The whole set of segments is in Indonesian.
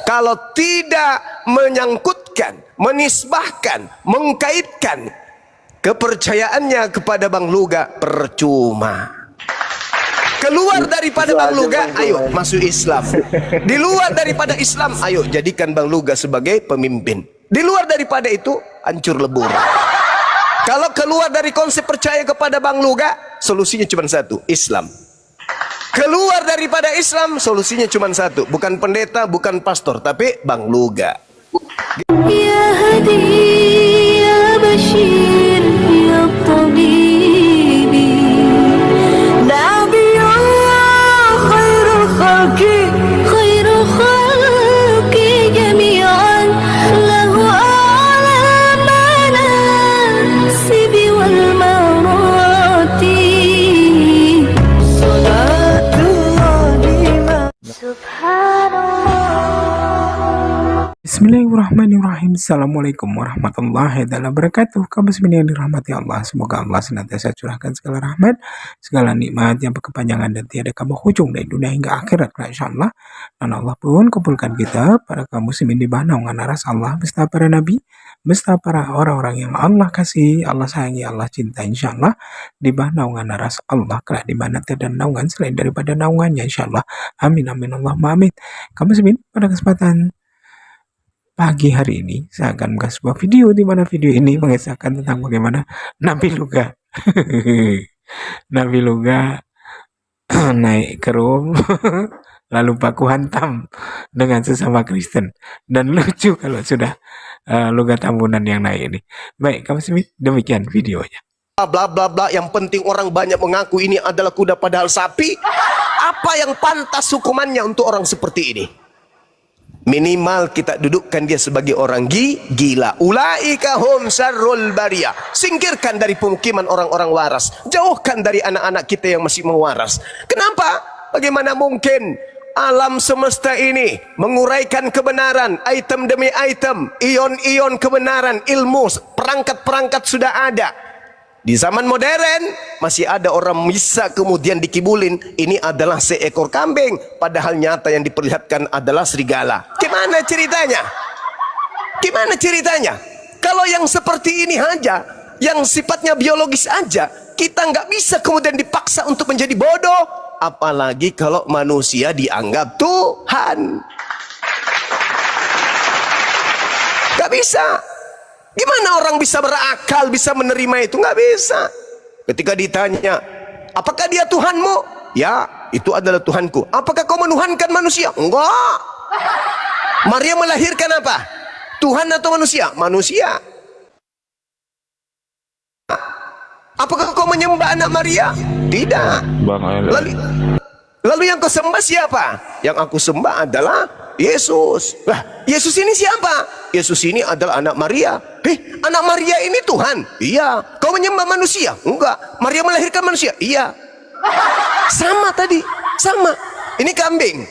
kalau tidak menyangkutkan, menisbahkan, mengkaitkan kepercayaannya kepada Bang Luga, percuma. Keluar daripada Bang Luga, ayo masuk Islam. Di luar daripada Islam, ayo jadikan Bang Luga sebagai pemimpin. Di luar daripada itu, hancur lebur. Kalau keluar dari konsep percaya kepada Bang Luga, solusinya cuma satu, Islam. Keluar daripada Islam, solusinya cuma satu, bukan pendeta, bukan pastor, tapi Bang Luga. Ya Hadi, ya Bashir, ya Tabibi, Nabiullah khairul khalqi, khairul khalqi jami'an, lahu a'la manasibi wal marati, salatullah subhanallah. Bismillahirrahmanirrahim. Assalamualaikum warahmatullahi wabarakatuh. Kaum muslimin yang dirahmati Allah, semoga Allah senantiasa curahkan segala rahmat, segala nikmat yang berkepanjangan dan tiada ujung dari dunia hingga akhirat, insyaallah. Dan Allah pun kumpulkan kita para kaum muslimin di bawah naungan aras Allah beserta para nabi, beserta para orang-orang yang Allah kasih, Allah sayangi, Allah cinta, insyaallah, di bawah naungan aras Allah, kelak di mana tiada naungan selain daripada naungannya, insyaallah. Amin amin Allahumma amin. Kaum muslimin, pada kesempatan pagi hari ini saya akan membuat sebuah video di mana video ini mengisahkan tentang bagaimana Nabi Luga Nabi Luga naik ke Rom lalu baku hantam dengan sesama Kristen, dan lucu kalau sudah Luga Tambunan yang naik ini. Baik, kamu demikian videonya. Bla bla bla, yang penting orang banyak mengaku ini adalah kuda padahal sapi. Apa yang pantas hukumannya untuk orang seperti ini? Minimal kita dudukkan dia sebagai orang gila. Ulaika hum syarrul bariyah. Singkirkan dari pemukiman orang-orang waras. Jauhkan dari anak-anak kita yang masih mewaras. Kenapa? Bagaimana mungkin alam semesta ini menguraikan kebenaran, item demi item, ion-ion kebenaran, ilmu, perangkat-perangkat sudah ada. Di zaman modern masih ada orang bisa kemudian dikibulin ini adalah seekor kambing, padahal nyata yang diperlihatkan adalah serigala. Gimana ceritanya? Gimana ceritanya? Kalau yang seperti ini aja, yang sifatnya biologis aja, kita nggak bisa kemudian dipaksa untuk menjadi bodoh, apalagi kalau manusia dianggap Tuhan. Nggak bisa. Gimana orang bisa berakal, bisa menerima itu? Nggak bisa. Ketika ditanya, apakah dia Tuhanmu? Ya, itu adalah Tuhanku. Apakah kau menuhankan manusia? Enggak. Maria melahirkan apa? Tuhan atau manusia? Manusia. Apakah kau menyembah anak Maria? Tidak. Lalu yang kau sembah siapa? Yang aku sembah adalah Yesus. Lah, Yesus ini siapa? Yesus ini adalah anak Maria. Anak Maria ini Tuhan? Iya. Kau menyembah manusia? Enggak. Maria melahirkan manusia? Iya. Sama tadi, sama. Ini kambing?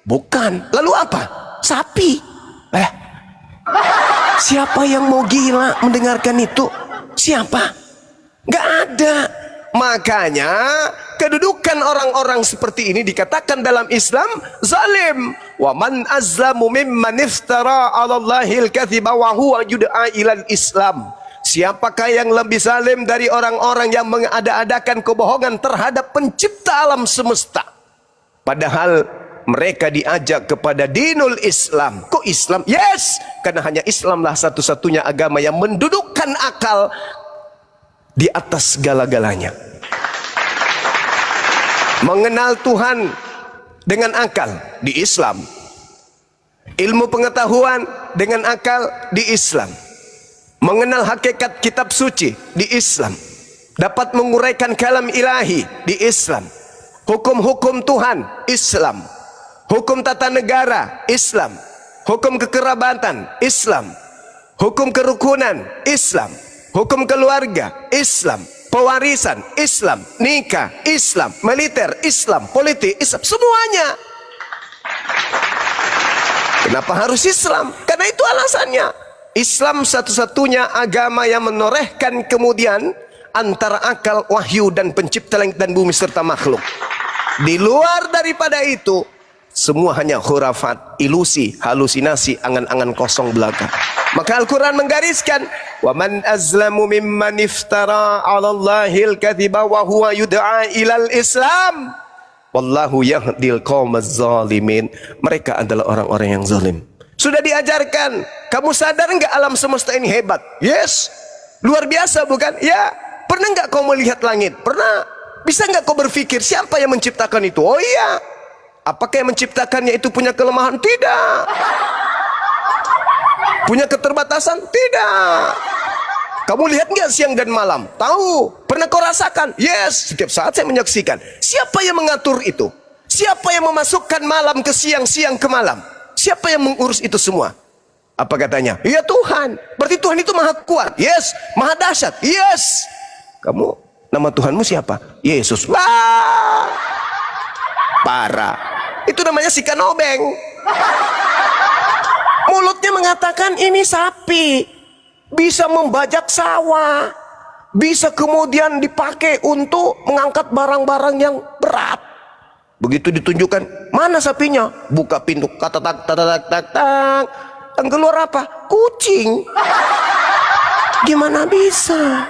Bukan. Lalu apa? Sapi. Siapa yang mau gila mendengarkan itu? Siapa? Enggak ada. Makanya kedudukan orang-orang seperti ini dikatakan dalam Islam zalim. Wa man azlamu mimman iftara 'ala Allahil kadziba wa huwa yud'a ilal Islam. Siapakah yang lebih zalim dari orang-orang yang mengada-adakan kebohongan terhadap pencipta alam semesta, padahal mereka diajak kepada dinul Islam. Kok Islam? Yes, karena hanya Islamlah satu-satunya agama yang mendudukkan akal di atas segala-galanya. Mengenal Tuhan dengan akal di Islam. Ilmu pengetahuan dengan akal di Islam. Mengenal hakikat kitab suci di Islam. Dapat menguraikan kalam ilahi di Islam. Hukum-hukum Tuhan Islam. Hukum tata negara Islam. Hukum kekerabatan Islam. Hukum kerukunan Islam. Hukum keluarga Islam, pewarisan Islam, nikah Islam, militer Islam, politik Islam, semuanya. Kenapa harus Islam? Karena itu alasannya. Islam satu-satunya agama yang menorehkan kemudian antara akal, wahyu dan pencipta langit dan bumi serta makhluk. Di luar daripada itu, Semua hanya khurafat, ilusi, halusinasi, angan-angan kosong belaka. Maka Al-Quran menggariskan, wa man azlamu mimman iftara 'ala Allahil kadhiba wa huwa yud'a ilal Islam. Wallahu yahdil qaumaz zalimin. Mereka adalah orang-orang yang zalim. Sudah diajarkan. Kamu sadar enggak alam semesta ini hebat? Yes. Luar biasa bukan? Ya. Pernah enggak kau melihat langit? Pernah. Bisa enggak kau berpikir siapa yang menciptakan itu? Oh iya. Apakah yang menciptakannya itu punya kelemahan? Tidak. Punya keterbatasan? Tidak. Kamu lihat nggak siang dan malam? Tahu. Pernah kau rasakan? Yes. Setiap saat saya menyaksikan. Siapa yang mengatur itu? Siapa yang memasukkan malam ke siang, siang ke malam? Siapa yang mengurus itu semua? Apa katanya? Ya Tuhan. Berarti Tuhan itu maha kuat. Yes. Maha dahsyat. Yes. Kamu, nama Tuhanmu siapa? Yesus. Wah. Parah. Itu namanya si kanobeng. Mulutnya mengatakan ini sapi. Bisa membajak sawah. Bisa kemudian dipakai untuk mengangkat barang-barang yang berat. Begitu ditunjukkan, mana sapinya? Buka pintu, tak tak tak tak tak tak. Yang keluar apa? Kucing. Gimana bisa?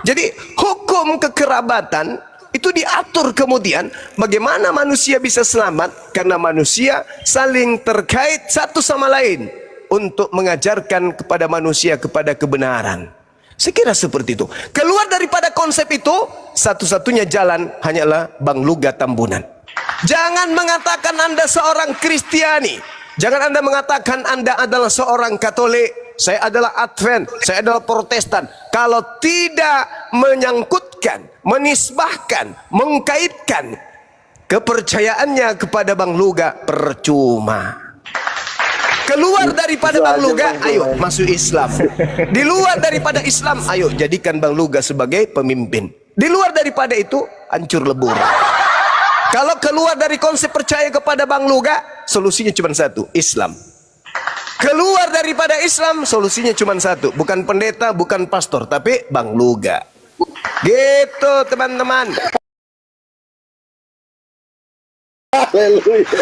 Jadi hukum kekerabatan itu diatur kemudian bagaimana manusia bisa selamat, karena manusia saling terkait satu sama lain untuk mengajarkan kepada manusia kepada kebenaran. Saya kira seperti itu. Keluar daripada konsep itu, satu-satunya jalan hanyalah Bang Luga Tambunan. Jangan mengatakan Anda seorang Kristiani. Jangan Anda mengatakan Anda adalah seorang Katolik. Saya adalah Advent, saya adalah Protestan. Kalau tidak menyangkutkan, menisbahkan, mengkaitkan kepercayaannya kepada Bang Luga, percuma. Keluar daripada Bang Luga, ayo masuk Islam. Di luar daripada Islam, ayo jadikan Bang Luga sebagai pemimpin. Di luar daripada itu, hancur lebur. Kalau keluar dari konsep percaya kepada Bang Luga, solusinya cuma satu, Islam. Keluar daripada Islam, solusinya cuma satu, bukan pendeta, bukan pastor, tapi Bang Luga. Gitu teman-teman.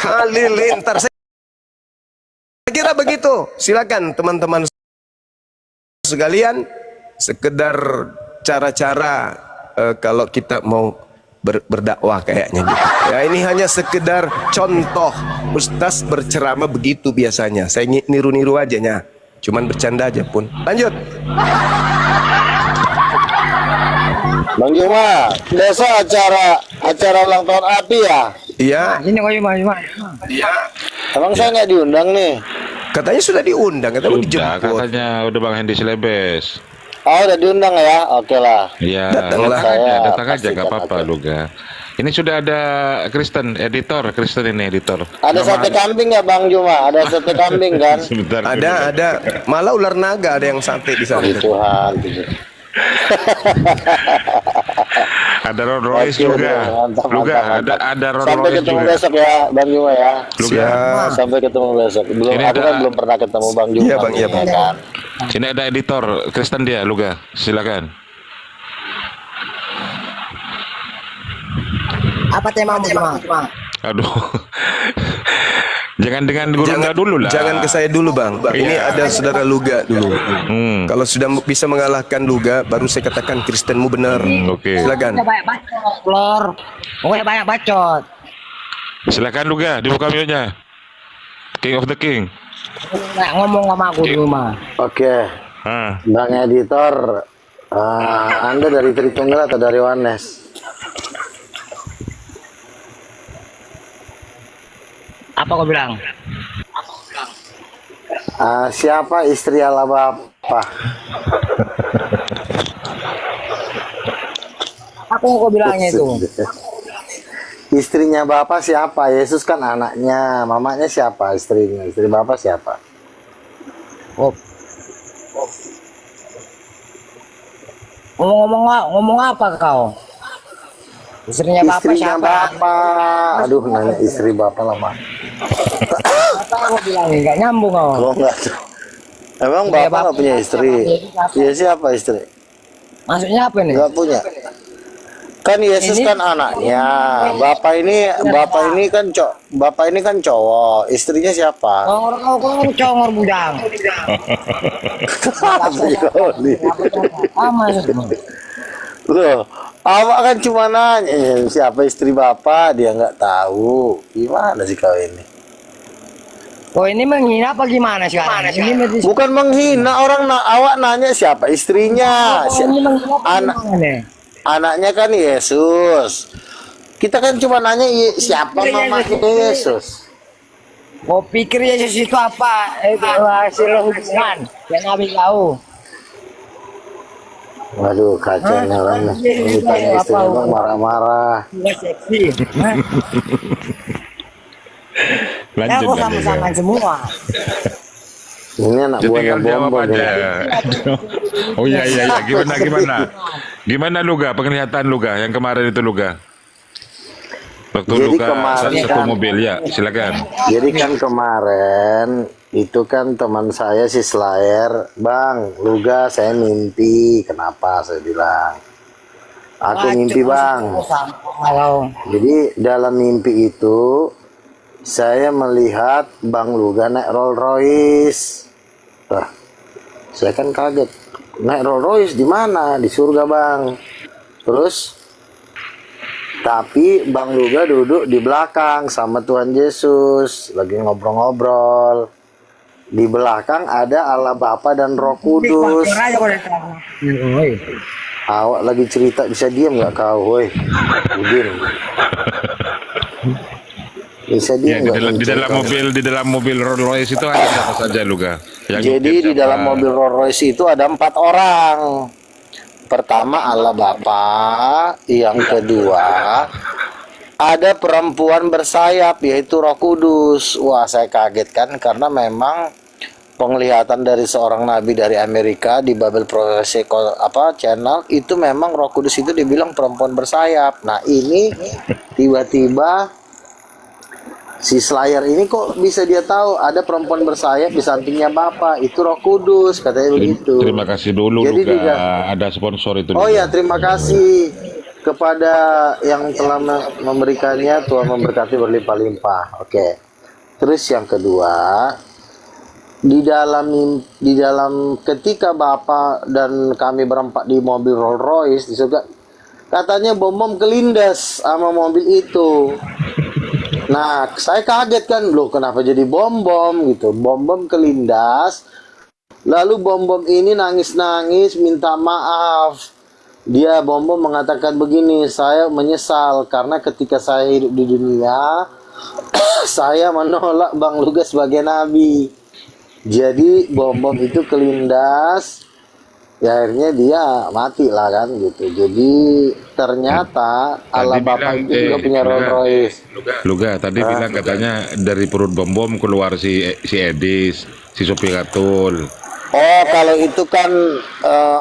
Halilintar. Saya kira begitu. Silakan teman-teman sekalian, sekedar cara-cara kalau kita mau berdakwah kayaknya gitu. Ya, ini hanya sekedar contoh. Ustaz berceramah begitu biasanya. Saya niru-niru aja nya. Cuman bercanda aja pun. Lanjut. Bang Juma, besok acara ulang tahun API ya? Iya. Sini kau Juma. Iya. Emang saya nggak diundang nih? Katanya sudah diundang, katanya mau Udah, dijemput. katanya udah Bang Hendy Selebes. Oh, udah diundang ya? Oke lah. Iya, Datanglah. datang aja, Pastikan gak apa-apa aja. Luga. Ini sudah ada Kristen, Kristen ini editor. Ada sate kambing ya Bang Juma? Ada sate kambing kan? Sebentar. Ada. Malah ular naga ada yang sate di sana. Puji Tuhan. Ada Rolls Royce Oke, juga. mantap, Luga, mantap. ada Rolls Sampai Royce ketemu juga. besok ya Bang Juma ya. Luga. Siap. Sampai ketemu besok. Belum, Ini aku ada- kan belum pernah ketemu Bang Juma. Iya, Bang, iya, Bang. Kan? Sini ada editor Kristen dia, Luga. Silakan. Apa temamu Juma? Aduh. Jangan dengan guru Luga dulu lah. Jangan ke saya dulu bang. Ini ada saudara Luga dulu. Kalau sudah bisa mengalahkan Luga, baru saya katakan Kristenmu benar. Oke. Silakan. Banyak bacot, Lor. Pokoknya banyak bacot. Silakan Luga, dibuka mute-nya. King of the King. Nggak ngomong sama aku di rumah. Oke, Ah, Bang Editor, Anda dari Tritunggal atau dari Wanes? Apa kau bilang? Siapa istri Allah Bapa? Apa yang kau bilangnya itu? Istrinya Bapak siapa? Yesus kan anaknya. Mamanya siapa istrinya? Istri Bapak siapa? Oh. Ngomong apa kau? Istrinya Bapak Istrinya siapa? Bapak. Aduh, nanya istri Bapak lama. Apa yang kau bilang? Nggak nyambung kau. Kok enggak? Emang Istrinya Bapak nggak punya istri? Siapa? Iya siapa istri? Maksudnya apa nih? Nggak punya. Kan Yesus Ini- kan anaknya. Bapak ini kan cowok. Istrinya siapa? Congor congor budang. Sama semua. Loh, awak kan cuma nanya siapa istri bapak, dia nggak tahu. Gimana sih kau ini? Oh ini menghina apa gimana sekarang? Ini medis. Bukan menghina orang, awak nanya siapa istrinya. Oh, ini menghina apa Anak gimana nih? anaknya kan Yesus. Kita kan cuma nanya siapa mamanya Yesus. Oh pikir Yesus itu apa? Itu hasil hubungan yang Nabi tahu. Waduh, kacanya orang nih. Ini tanya istrinya bang marah-marah. Nggak seksi. Hah? Ya Lanjut kok Bang sama-sama Luga. semua. Ini anak Jadi buahnya tinggal jawab Bombon. aja. ini. Oh iya iya iya. Gimana Luga? Penglihatan Luga yang kemarin itu Luga. Waktu Jadi Luga kemarin satu kan- mobil ya, silakan. Jadi kan kemarin itu kan teman saya si Slayer, Bang, Luga saya mimpi. Kenapa saya bilang? Aku mimpi Bang. Kalau Jadi dalam mimpi itu saya melihat Bang Luga naik Rolls Royce. Wah, saya kan kaget. Naik Rolls Royce di mana? Di surga Bang. Terus tapi Bang Luga duduk di belakang sama Tuhan Yesus, lagi ngobrol-ngobrol. Di belakang ada Allah Bapa dan Roh Kudus. aja kok datang. Awak lagi cerita bisa diam nggak kau, woi? Udin. Bisa Ya, diam nggak? di dalam mobil Rolls Royce itu ada apa saja Luga? Yang Jadi nyopir di dalam siapa? mobil Rolls Royce itu ada 4 orang. Pertama Allah Bapa, yang kedua ada perempuan bersayap yaitu Roh Kudus. Wah, saya kaget kan karena memang penglihatan dari seorang nabi dari Amerika di Bible Prophecy channel itu memang Roh Kudus itu dibilang perempuan bersayap. Nah, ini tiba-tiba si Slayer ini kok bisa dia tahu ada perempuan bersayap di sampingnya Bapak, itu Roh Kudus, katanya begitu. Terima kasih dulu Jadi Luga. tidak- Ada sponsor itu. Oh Luga. ya, terima kasih kepada yang telah memberikannya. Tuhan memberkati berlimpah-limpah. Oke. Terus yang kedua, di dalam ketika Bapak dan kami berempat di mobil Rolls Royce di surga, katanya bom kelindas sama mobil itu. Nah, saya kaget kan, loh kenapa jadi bom gitu. Bom kelindas. Lalu bom ini nangis-nangis minta maaf. Dia bom mengatakan begini, saya menyesal karena ketika saya hidup di dunia saya menolak Bang Luga sebagai nabi. Jadi bom itu kelindas. Ya akhirnya dia mati lah kan gitu. Jadi ternyata Allah Tadi Bapa bilang, itu juga punya Rolls Royce. Luga tadi bilang katanya dari perut bom keluar si Edis, si sopir Katul. Oh, kalau itu kan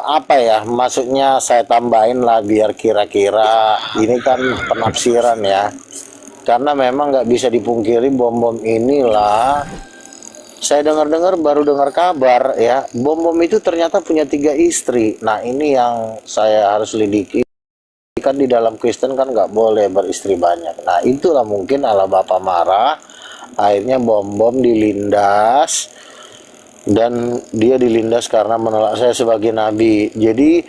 apa ya? Maksudnya saya tambahin lah biar kira-kira ini kan penafsiran ya. Karena memang nggak bisa dipungkiri bom inilah. Saya baru dengar kabar ya, bom itu ternyata punya 3 istri. Nah, ini yang saya harus lidiki. Kan di dalam Kristen kan nggak boleh beristri banyak. Nah, itulah mungkin Allah Bapa marah. Akhirnya bom dilindas. Dan dia dilindas karena menolak saya sebagai nabi. Jadi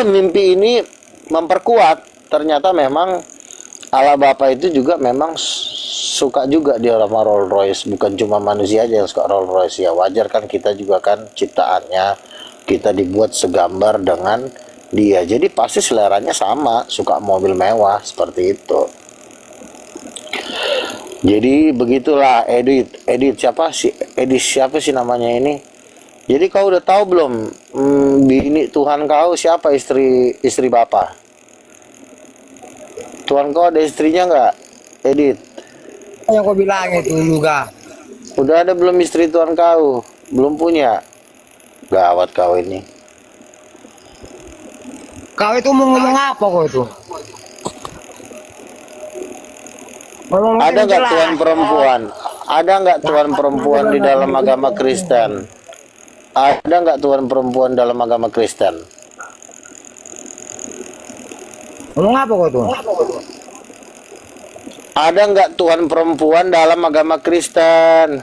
mimpi ini memperkuat ternyata memang Allah Bapa itu juga memang suka juga dia sama Rolls Royce, bukan cuma manusia aja yang suka Rolls Royce. Ya wajar kan, kita juga kan ciptaannya kita dibuat segambar dengan dia, jadi pasti seleranya sama, suka mobil mewah seperti itu. Jadi begitulah. Edit siapa sih namanya ini? Jadi kau udah tahu belum bini Tuhan kau siapa, istri Bapak? Tuhan kau ada istrinya nggak, Edit? Yang kau bilang itu juga. Udah ada belum istri Tuhan kau? Belum punya? Gawat kau ini. Kau itu mau ngomong apa kau itu? Ngomong Ada nggak jelas. Tuhan perempuan? Ada nggak Tuhan perempuan di dalam agama Kristen? Ada nggak Tuhan perempuan dalam agama Kristen? Ngomong apa kau tuh? Ada nggak Tuhan perempuan dalam agama Kristen?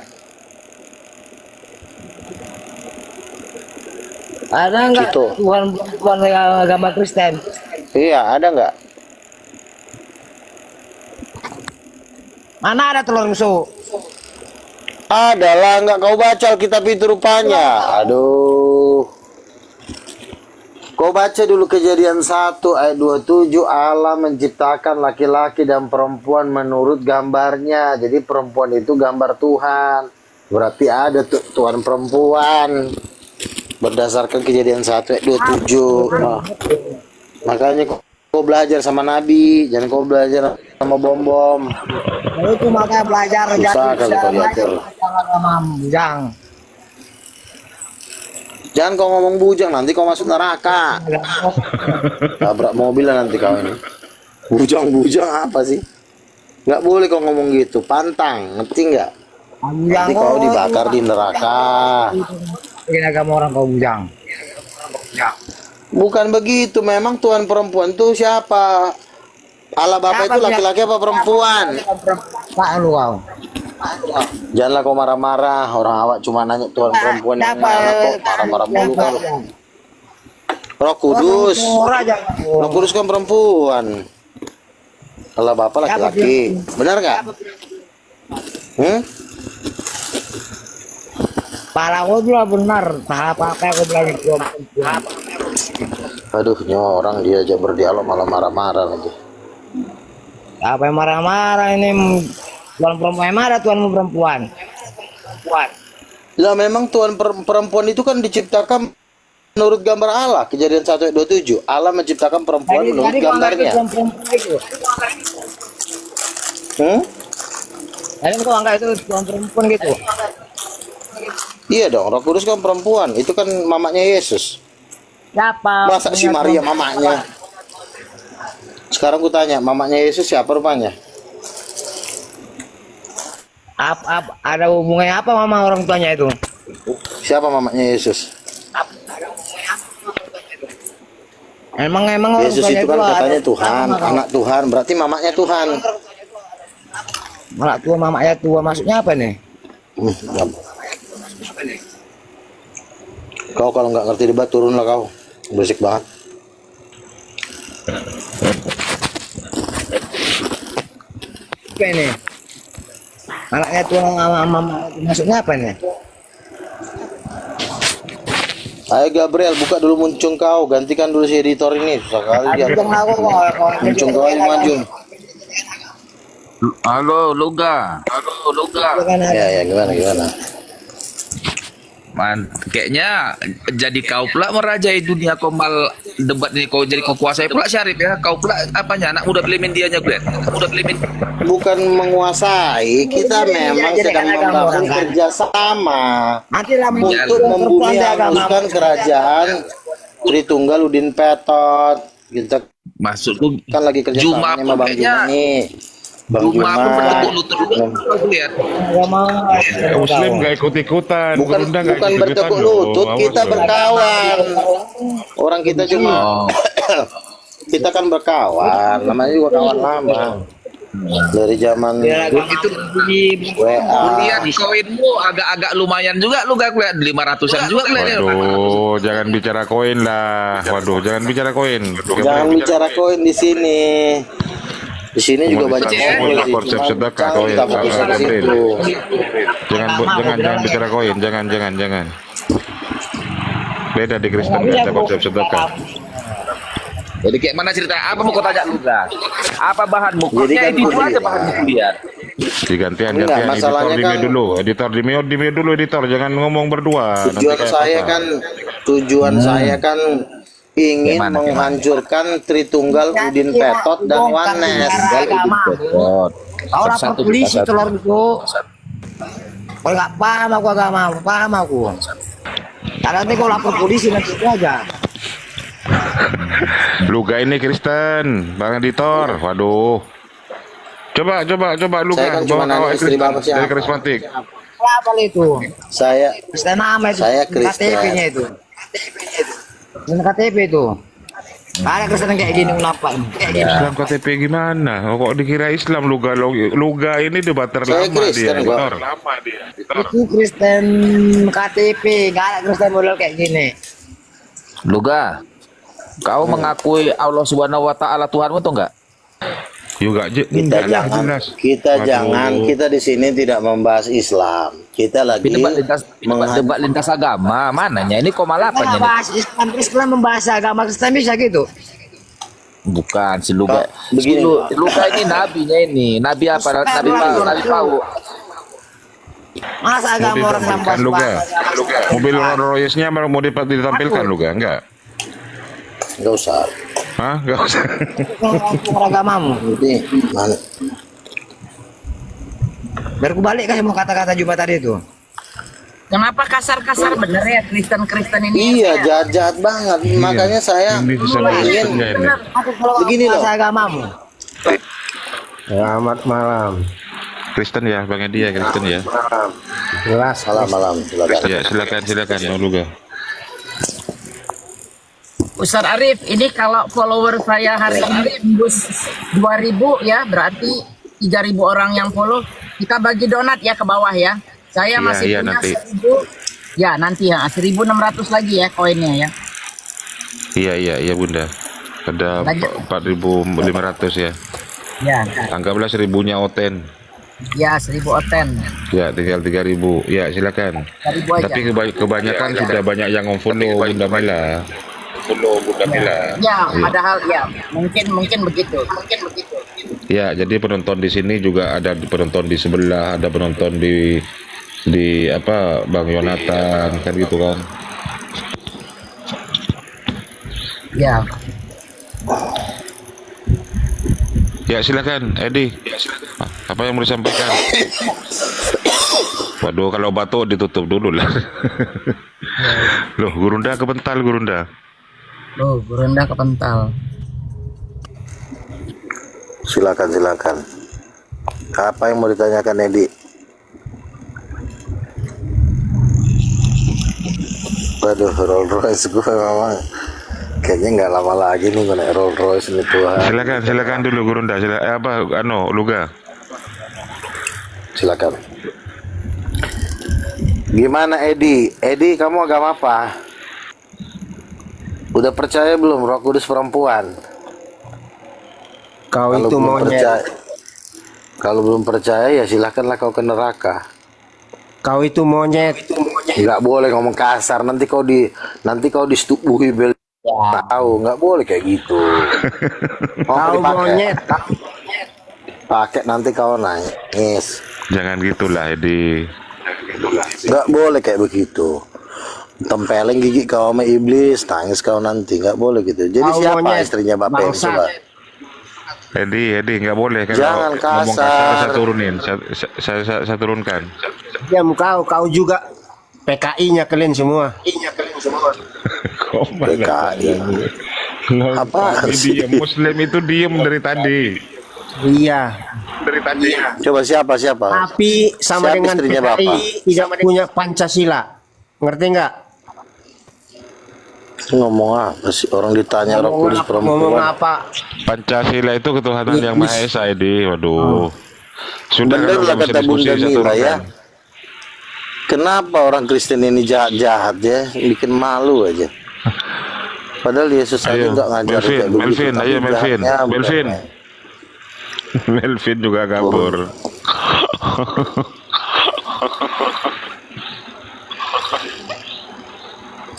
Ada nggak Gitu. Tuhan agama Kristen? Iya, ada nggak? Mana ada telur busuk? Adalah, nggak kau baca Alkitab itu rupanya. Aduh. Kau baca dulu Kejadian 1 ayat 27. Allah menciptakan laki-laki dan perempuan menurut gambarnya. Jadi perempuan itu gambar Tuhan. Berarti ada Tuhan perempuan. Berdasarkan Kejadian 1 ayat 27. Nah, makanya kau belajar sama Nabi. Jangan kau belajar sama bom-bom. Nah, itu makanya belajar Susah kalau kau diatur. agama bujang. Jangan kau ngomong bujang, nanti kau masuk neraka. Tabrak mobil lah nanti kau ini. Bujang-bujang apa sih? Nggak boleh kau ngomong gitu. Pantang, ngerti nggak? Nanti kau dibakar di neraka. Ini agama orang kau bujang. Bukan begitu, memang Tuhan perempuan itu siapa? Allah Bapa itu laki-laki apa perempuan? Pak lu kau. Janganlah kau marah-marah. Orang awak cuma nanya Tuhan perempuan yang mana kok marah-marah mulu kau. Roh Kudus. Roh Kudus kan perempuan. Allah Bapa laki-laki. Benar nggak? Pala kau juga benar. Apa aku bilang itu. Aduh, orang diajak berdialog malah marah-marah lagi. Apa yang marah-marah ini? Tuan perempuan yang marah, tuanmu perempuan. Lah memang Tuhan perempuan itu kan diciptakan menurut gambar Allah. Kejadian 1 ayat 27. Allah menciptakan perempuan menurut gambarnya. Tadi kau anggap itu tuan perempuan gitu. Iya dong, Roh Kudus kan perempuan. Itu kan mamanya Yesus. Siapa? Masa si Maria mamanya? Sekarang ku tanya, mamanya Yesus siapa rupanya? Ada hubungannya apa mama orang tuanya itu? Siapa mamanya Yesus? Emang orang Yesus tuanya itu kan ada- katanya Tuhan, anak Tuhan. Berarti mamanya Tuhan. Anak tua, mamanya tua, maksudnya apa nih? Kau kalau nggak ngerti debat turunlah kau. Berisik banget. Apa ini? Anaknya tua sama mama, maksudnya apa nih? Ayo Gabriel, buka dulu muncung kau. Gantikan dulu si editor ini. Susah kali dia. Untung aku kok. Muncung kau ini maju. Halo Luga. Ya, gimana? Man, kayaknya jadi kau pula merajai dunia komal debat ini, kau jadi kau kuasai pula Syarif ya. Kau pula apanya anak muda belimin dianya gue. Bukan menguasai, kita memang sedang membangun kerjasama Nanti lah untuk membumi hanguskan kerajaan Tritunggal Udin Petot. Kita Maksudku kan lagi kerja Juma sama Bang kayaknya Juma nih. Bang Juma pun Juma. bertekuk lutut dulu. Aku lihat. Muslim nggak ikut-ikutan. Bukan Berundang nggak bukan ikut-ikutan bertekuk loh. lutut, Awas kita loh. berkawan. Orang kita cuma Oh, kita kan berkawan, namanya juga kawan lama. Dari zaman itu WA. lihat koinmu agak-agak lumayan juga lu gak lihat 500-an juga kelihatannya. Waduh, jangan bicara koin lah. Waduh, jangan bicara koin. Jangan bicara koin di sini. Di sini juga banyak Cek. koin sih. Konsep Cuma sedekah jangan koin. kita fokus Jangan di situ. jangan bicara koin. Jangan. Beda di Kristen nggak ada konsep sedekah. Jadi kayak mana cerita? Apa mau kau tanya lu Ga? Apa bahanmu? Jadi kan Itu begini, aja bahanmu lihat. Digantian Enggak, editor masalahnya di kan- dulu. Editor di mute dulu editor. Jangan ngomong berdua. Nanti Tujuan kayak saya apa? kan saya kan ingin Gimana? menghancurkan Tritunggal Udin Petot dan Wanes. Kau lapor polisi telur itu. Kalau nggak paham aku agama, paham aku. Karena nanti kau lapor polisi nanti itu aja. Luga ini Kristen, Bang Editor. Waduh. Coba Luga. Saya kan cuma Bawa nanya kawan istri Kristen, Bapak siapa. dari karismatik. Apa itu? Saya Kristen nama itu. Saya Kristen. KTP-nya itu. Dan KTP itu. Ada Kristen kayak gini kenapa? Kayak gini. Islam KTP gimana? Oh, kok dikira Islam Luga ini debat terlama Kristen, dia. kok. Itu Kristen KTP, nggak ada Kristen model kayak gini. Luga, kau mengakui Allah Subhanahu Wa Taala Tuhanmu tuh enggak? Juga Kita jangan, kita di sini tidak membahas Islam. Kita lagi Debat lintas agama, mananya? Ini kok malah apanya nih? Bahas Islam, Islam membahas agama Kristen bisa gitu. Bukan si Luga. Begini, Si Luga ini nabinya ini. Nabi apa? Nabi Pau. Masa agama orang Ditampilkan nambah Luga. Mobil Rolls Royce-nya mau ditampilkan Luga? Enggak. nggak usah. Hah? Enggak usah. agamamu. Nanti mana? Biar aku balik kasih mau kata-kata Jum'at tadi itu. Kenapa kasar-kasar bener ya Kristen ini? Iya, jahat banget. Makanya saya Ini sesama Kristennya ini. Aku kalau Begini loh. bahasa agamamu. Selamat malam. Kristen ya, Bang Edi ya, Kristen ya. Jelas. malam silakan. Ya, silakan Bang Luga. Ustaz Arif, ini kalau follower saya hari ini tembus 2.000 ya, berarti 3.000 orang yang follow. Kita bagi donat ya ke bawah ya. Saya Iya, masih iya, punya nanti. 1.000. Ya, nanti ya 1.600 lagi ya koinnya ya. Iya Bunda. Ada Lagi. 4.500 ya. Ya, Anggaplah 1.000-nya Oten. ya 1.000 oten. Ya, tinggal 3.000. Ya, silakan. 3.000 aja. Tapi kebanyakan sudah banyak yang unfollow Bunda Mila. Ya, padahal ya mungkin begitu. Ya, jadi penonton di sini juga ada penonton di sebelah, ada penonton di apa Bang Yonatan kan gitu kan. Ya. Ya, silakan Edi. Apa yang mau disampaikan? Waduh, kalau batuk ditutup dulu lah. Loh, Gurunda kepental Gurunda. Loh, Gurunda kepental. Silakan. Apa yang mau ditanyakan Edi? Waduh, Rolls Royce gue memang kayaknya nggak lama lagi nih gue naik Rolls Royce nih Tuhan. Silakan dulu Gurunda. Luga. Silakan. Gimana Edi? Edi, kamu agama apa? Udah percaya belum Roh Kudus perempuan? Kau Kalau itu belum monyet. percaya, kalau belum percaya ya silahkanlah kau ke neraka. Kau itu monyet. Nggak boleh ngomong kasar. Nanti kau disetubuhi bel. Tahu, nggak boleh kayak gitu. Kau monyet. Pakai nanti kau nangis. Jangan gitulah Edi. Nggak boleh kayak begitu. Tempeleng gigi kau sama iblis, nangis kau nanti. Nggak boleh gitu. Jadi Kau siapa monyet. istrinya Bapak Pem? Bangsat. Coba. Edi nggak boleh kalau Jangan ngomong kasar. kasar saya turunin. Saya turunkan. Diam kau juga PKI-nya kalian semua. Kok malah PKI. Apa sih? Dia Muslim itu diem dari tadi. Iya. Coba siapa? Tapi sama Siapa dengan istrinya PKI Bapak? tidak punya Pancasila. Ngerti nggak? Ngomong apa sih? Orang ditanya Roh Kudus Ngomong perempuan. apa? Pancasila itu ketuhanan yang Maha Esa Edi. Waduh. Sudah Bener kalau lah nggak bisa kata diskusi, Bunda saya Mila ya. turunkan. Kenapa orang Kristen ini jahat-jahat ya? Bikin malu aja. Padahal Yesus aja Ayo, nggak ngajar kayak begitu. Melvin, tapi ayo Melvin. jahatnya Melvin. bukan. Melvin juga kabur.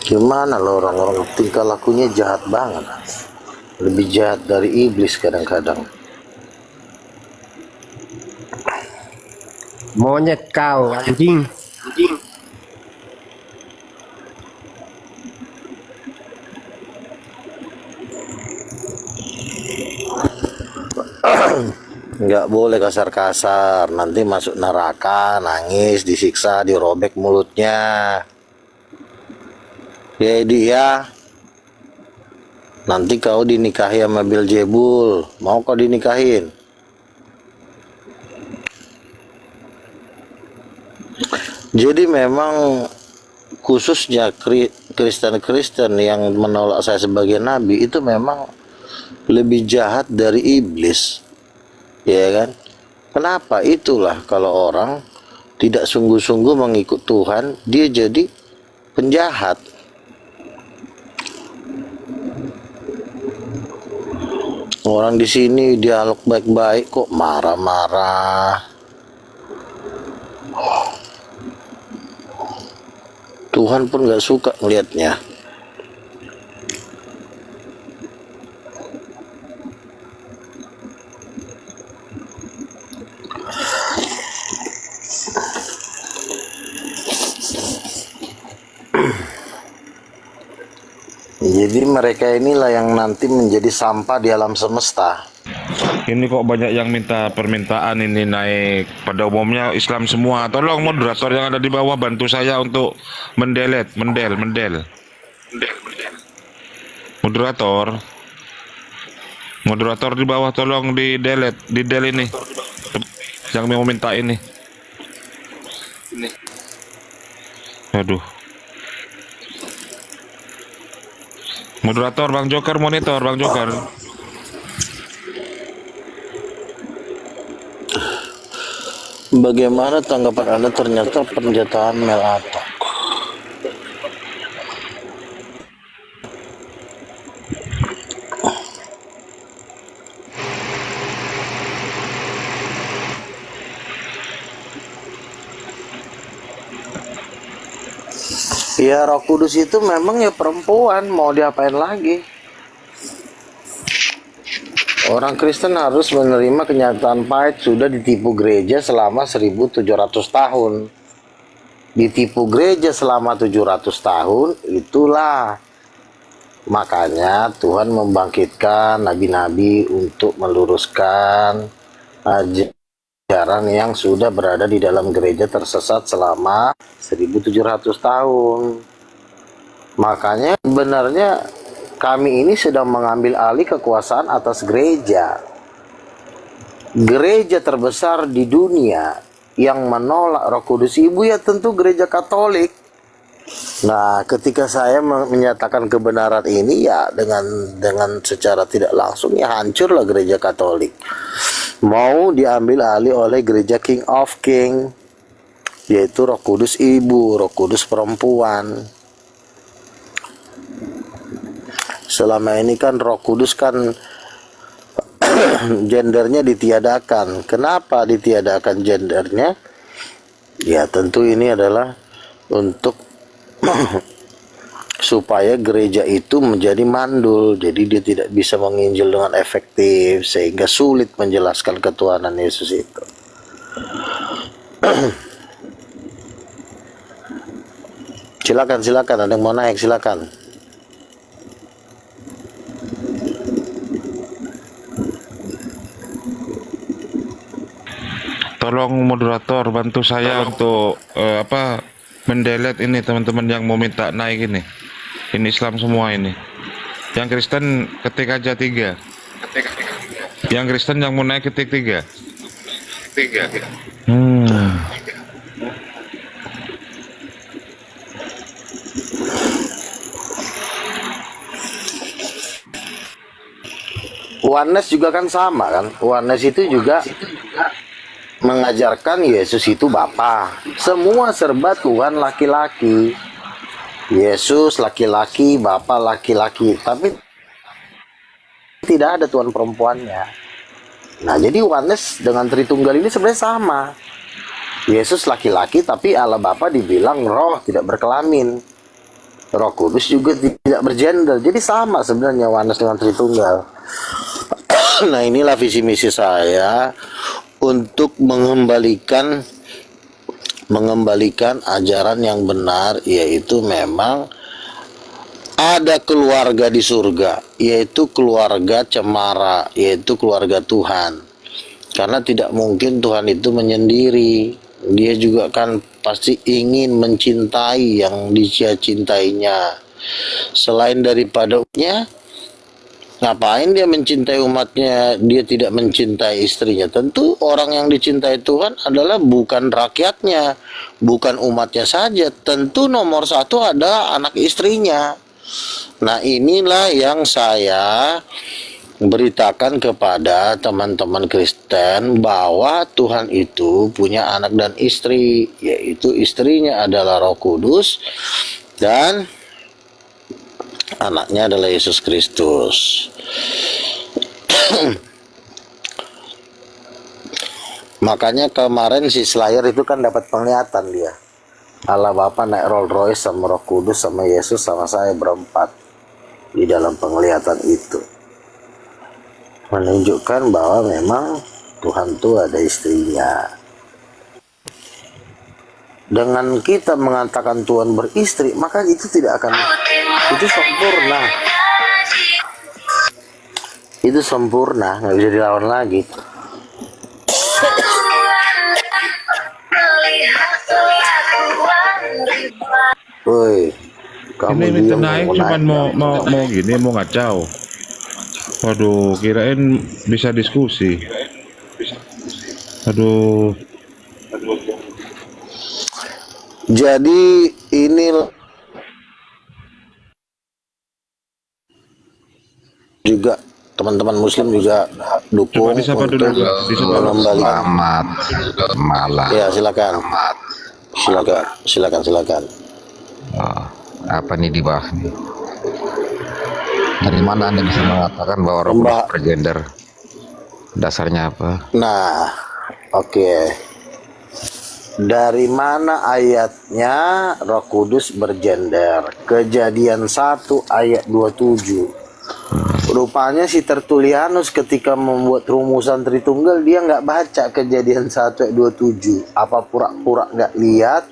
Gimana loh orang-orang tingkah lakunya jahat banget. Lebih jahat dari iblis kadang-kadang. Monyet kau, anjing. Nggak boleh kasar-kasar. Nanti masuk neraka, nangis, disiksa, dirobek mulutnya. Jadi ya, nanti kau dinikahi sama Beelzebul. Mau kau dinikahin? Jadi memang khususnya Kristen-Kristen yang menolak saya sebagai nabi itu memang lebih jahat dari iblis, ya kan? Kenapa? Itulah kalau orang tidak sungguh-sungguh mengikut Tuhan, dia jadi penjahat. Orang di sini dialog baik-baik kok marah-marah. Tuhan pun gak suka ngelihatnya. Jadi mereka inilah yang nanti menjadi sampah di alam semesta. Ini kok banyak yang minta permintaan ini naik. Pada umumnya Islam semua. Tolong moderator yang ada di bawah bantu saya untuk mendel. Moderator di bawah tolong di del ini. Yang mau minta ini. Aduh. Moderator Bang Joker, monitor Bang Joker. Bagaimana tanggapan Anda ternyata pernyataan Mel Atta? Ya Roh Kudus itu memang ya perempuan, mau diapain lagi? Orang Kristen harus menerima kenyataan pahit sudah ditipu gereja selama 1700 tahun. Ditipu gereja selama 700 tahun, itulah. Makanya Tuhan membangkitkan nabi-nabi untuk meluruskan ajaran yang sudah berada di dalam gereja tersesat selama 1700 tahun. Makanya sebenarnya kami ini sedang mengambil alih kekuasaan atas gereja. Gereja terbesar di dunia yang menolak Roh Kudus Ibu ya tentu gereja Katolik. Nah, ketika saya menyatakan kebenaran ini ya dengan secara tidak langsung ya hancurlah gereja Katolik. Mau diambil alih oleh gereja King of King, yaitu Roh Kudus Ibu, Roh Kudus perempuan. Selama ini kan Roh Kudus kan gendernya ditiadakan. Kenapa ditiadakan gendernya? Ya tentu ini adalah untuk supaya gereja itu menjadi mandul. Jadi dia tidak bisa menginjil dengan efektif, sehingga sulit menjelaskan ketuhanan Yesus itu. Silakan, ada yang mau naik, silakan. Tolong moderator bantu saya untuk mendelete ini teman-teman yang mau minta naik ini. Ini Islam semua ini. Yang Kristen ketik aja 3. Yang Kristen yang mau naik ketik 3. Oneness juga kan sama kan. Oneness itu juga mengajarkan Yesus itu Bapa. Semua serba Tuhan laki-laki. Yesus laki-laki, Bapa laki-laki. Tapi tidak ada Tuhan perempuannya. Nah, jadi oneness dengan Tritunggal ini sebenarnya sama. Yesus laki-laki tapi Allah Bapa dibilang roh, tidak berkelamin. Roh Kudus juga tidak bergender. Jadi sama sebenarnya oneness dengan Tritunggal. Nah, inilah visi misi saya untuk mengembalikan ajaran yang benar, yaitu memang ada keluarga di surga, yaitu keluarga cemara, yaitu keluarga Tuhan. Karena tidak mungkin Tuhan itu menyendiri. Dia juga kan pasti ingin mencintai yang dia cintainya. Selain daripadanya, Ngapain dia mencintai umatnya, dia tidak mencintai istrinya? Tentu orang yang dicintai Tuhan adalah bukan rakyatnya, bukan umatnya saja. Tentu nomor satu ada anak istrinya. Nah, inilah yang saya beritakan kepada teman-teman Kristen, bahwa Tuhan itu punya anak dan istri, yaitu istrinya adalah Roh Kudus dan anaknya adalah Yesus Kristus. Makanya kemarin si Slayer itu kan dapat penglihatan dia. Allah Bapa naik Rolls Royce sama Roh Kudus sama Yesus sama saya berempat di dalam penglihatan itu. Menunjukkan bahwa memang Tuhan itu ada istrinya. Dengan kita mengatakan Tuhan beristri, maka itu tidak akan, itu sempurna. Itu sempurna, nggak bisa dilawan lagi. Woi, kamu Ini diam, naik kamu cuman naik. mau gini, mau ngacau. Waduh, kirain bisa diskusi. Aduh, Jadi ini juga teman-teman Muslim juga dukung coba disapa untuk dulu, disapa dulu. mengembalikan. Selamat malam. Ya, silakan. Silakan. Oh, apa nih dibahas nih? Dari mana Anda bisa mengatakan bahwa Roh Kudus bergender? Dasarnya apa? Nah, oke. Dari mana ayatnya Roh Kudus bergender? Kejadian 1 ayat 27. Rupanya si Tertullianus ketika membuat rumusan Tritunggal, dia nggak baca Kejadian 1 ayat 27. Apa pura-pura nggak lihat?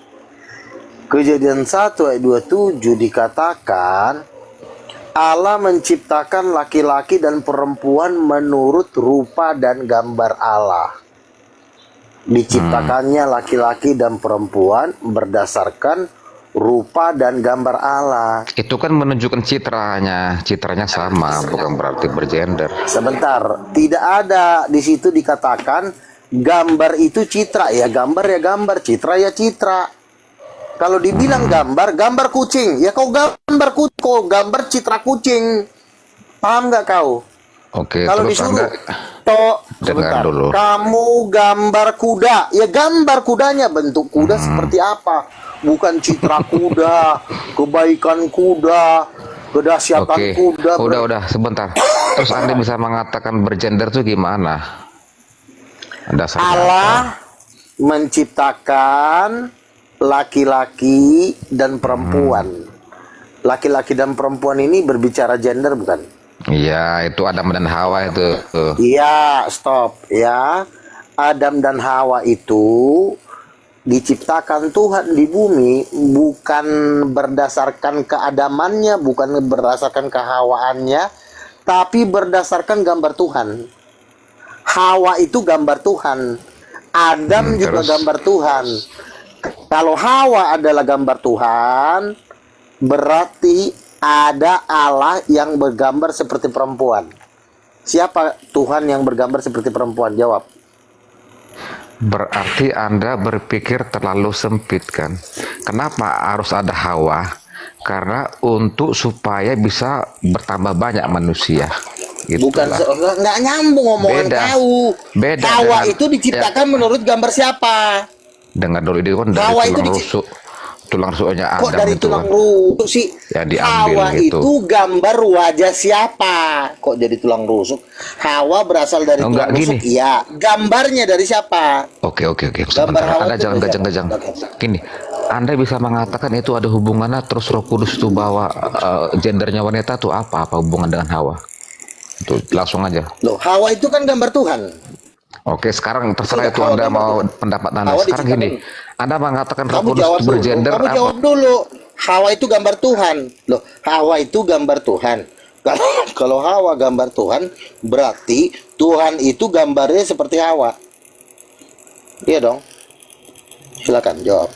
Kejadian 1 ayat 27 dikatakan Allah menciptakan laki-laki dan perempuan menurut rupa dan gambar Allah. Diciptakannya laki-laki dan perempuan berdasarkan rupa dan gambar Allah. Itu kan menunjukkan citranya sama, bukan berarti bergender. Sebentar, tidak ada di situ dikatakan gambar itu citra. Ya gambar, citra ya citra. Kalau dibilang gambar kucing, ya kau gambar citra kucing. Paham nggak kau? Oke, Kalau terus disuruh, Anda dengar dulu. kamu gambar kuda, ya gambar kudanya, bentuk kuda seperti apa, bukan citra kuda, kebaikan kuda, kedahsyatan Oke, kuda. udah sebentar. Terus Anda bisa mengatakan bergender itu gimana? Dasarnya Allah apa? menciptakan laki-laki dan perempuan. Laki-laki dan perempuan ini berbicara gender bukan? Iya, itu Adam dan Hawa itu. Iya, stop ya. Adam dan Hawa itu diciptakan Tuhan di bumi bukan berdasarkan keadamannya, bukan berdasarkan kehawaannya, tapi berdasarkan gambar Tuhan. Hawa itu gambar Tuhan. Adam juga terus? gambar Tuhan. Kalau Hawa adalah gambar Tuhan, berarti ada Allah yang bergambar seperti perempuan. Siapa Tuhan yang bergambar seperti perempuan? Jawab. Berarti Anda berpikir terlalu sempit kan? Kenapa harus ada Hawa? Karena supaya bisa bertambah banyak manusia. Bukan, Itulah. nggak nyambung omongan Beda. kau. Beda Hawa dengan- itu diciptakan menurut gambar siapa? Dengar dulu, itu kan dari Hawa itu tulang rusuknya Kok Adam dari itu tulang kan. rusuk sih? Yang diambil Hawa gitu. itu gambar wajah siapa? Kok jadi tulang rusuk? Hawa berasal dari Oh, tulang enggak, rusuk. gini. Iya, gambarnya dari siapa? Oke. Gambar Sebentar, Hawa Anda itu jangan dari kejang-kejang. siapa? Gini, Anda bisa mengatakan itu ada hubungannya, terus Roh Kudus itu bahwa gendernya wanita tuh apa hubungan dengan Hawa? Itu langsung aja. Loh, Hawa itu kan gambar Tuhan. Oke, sekarang terserah Tidak, itu Hawa Anda gambar mau Tuhan. pendapat Anda. Hawa Sekarang gini, diciptakan. Anda mengatakan Roh Kamu Kudus jawab itu dulu. bergender Kamu apa? jawab dulu. Hawa itu gambar Tuhan. Loh, Hawa itu gambar Tuhan. Kalau Hawa gambar Tuhan, berarti Tuhan itu gambarnya seperti Hawa. Iya dong. Silakan jawab.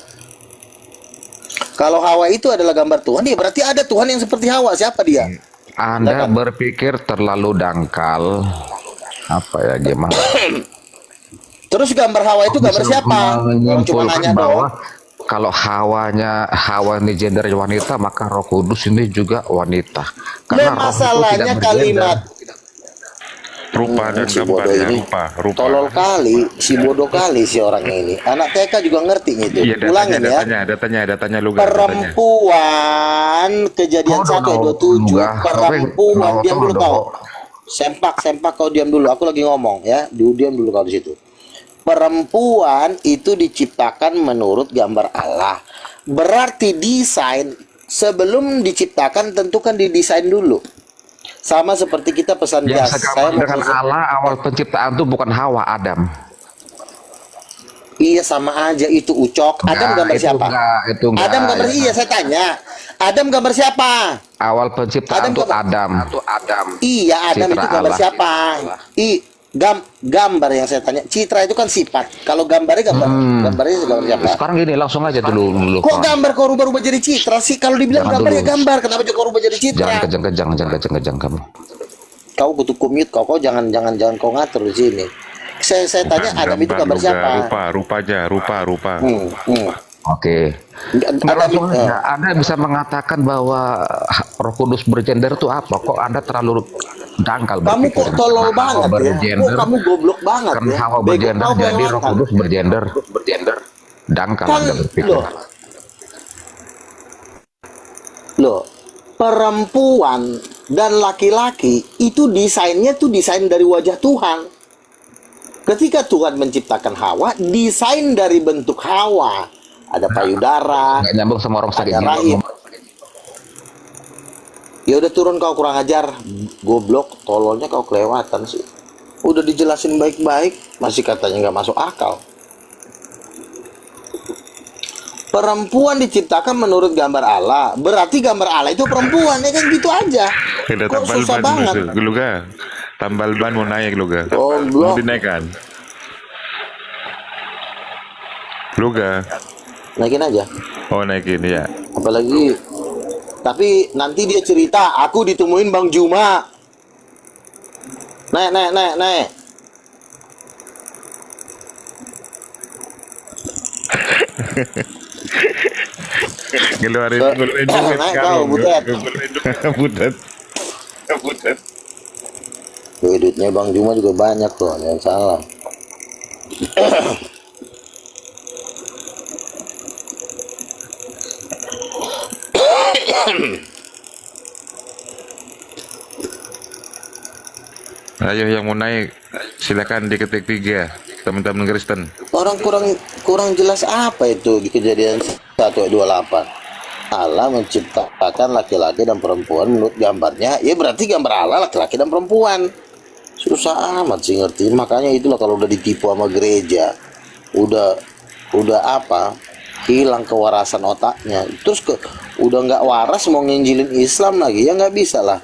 Kalau Hawa itu adalah gambar Tuhan, ya berarti ada Tuhan yang seperti Hawa. Siapa dia? Anda berpikir terlalu dangkal. Apa ya, gimana? Terus gambar Hawa itu gambar siapa? Orang cuma nanya bahwa doang. kalau Hawa ini gender wanita, maka Roh Kudus ini juga wanita. Loh, Karena Roh itu masalahnya tidak bergender. kalimat Rupa dan si gambar bodoh ya, ini rupa. tolol kali, si bodoh kali si orangnya ini. Anak TK juga ngerti itu. Iya, Ulangin ya. datanya lu datanya. Perempuan kejadian 1:27 perempuan, diam dulu kau. Sempak kau diam dulu. Aku lagi ngomong ya. Diam dulu kau di situ. Perempuan itu diciptakan menurut gambar Allah. Berarti desain sebelum diciptakan tentu kan didesain dulu. Sama seperti kita pesan gas. Yang segambar dengan Allah, awal penciptaan itu bukan Hawa, Adam. Iya, sama aja itu Ucok. Adam gambar siapa? Enggak. Adam gambar, iya saya tanya. Adam gambar siapa? Awal penciptaan itu Adam. Iya, Adam Citra itu gambar Allah. siapa? Gambar yang saya tanya. Citra itu kan sifat. Kalau gambarnya gambarnya gambar siapa? Sekarang gini, langsung aja dulu. Kok gambar kau rubah-rubah jadi citra sih? Kalau dibilang Jangan gambar dulu. ya gambar. Kenapa kau rubah jadi citra? Jangan kejang kamu. Kau kutu kumit kau jangan kau ngatur di sini. Saya tanya Adam itu gambar siapa? Rupa. Oke. Adam, Anda bisa mengatakan bahwa Roh Kudus bergender itu apa? Kok Anda terlalu dangkal? kamu kok tolol banget ya? Kok kamu goblok banget Karena ya? Hawa Bego bergender, kau jadi Roh bayangkan. Kudus bergender. Dangkal Kan, Anda berpikir. Loh, perempuan dan laki-laki itu desainnya tuh desain dari wajah Tuhan. Ketika Tuhan menciptakan Hawa, desain dari bentuk Hawa. Ada payudara, Nggak nyambung sama orang sakit ada jiwa. rahim. Ya udah turun kau, kurang ajar, goblok, tololnya kau kelewatan sih. Udah dijelasin baik-baik, masih katanya nggak masuk akal. Perempuan diciptakan menurut gambar Allah, berarti gambar Allah itu perempuan, ya kan gitu aja. Udah Kok tambal susah ban banget? lu ga? Tambal ban mau naik lu ga? Goblok. Mau dinaikkan? Lu ga? Naikin aja. Oh, naikin ya. Apalagi, tapi nanti dia cerita, aku ditemuin Bang Juma. Naik. Ngeluarin Naik kau, butet. Butet. Duitnya Bang Juma juga banyak tuh, jangan salah. Ayo yang mau naik, silakan diketik 3, teman-teman Kristen. Orang kurang jelas apa itu di kejadian 1:28. Allah menciptakan laki-laki dan perempuan menurut gambarnya. Ya berarti gambar Allah laki-laki dan perempuan. Susah amat sih ngerti. Makanya itulah kalau udah ditipu sama gereja, udah apa? Hilang kewarasan otaknya. Terus udah nggak waras mau nginjilin Islam lagi, ya nggak bisa lah.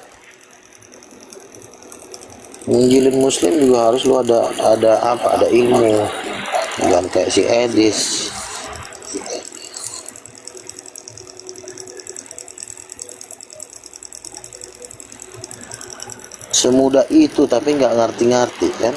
Nginjilin Muslim juga harus lu ada ilmu. Jangan kayak si Edis. Semudah itu tapi nggak ngerti-ngerti kan.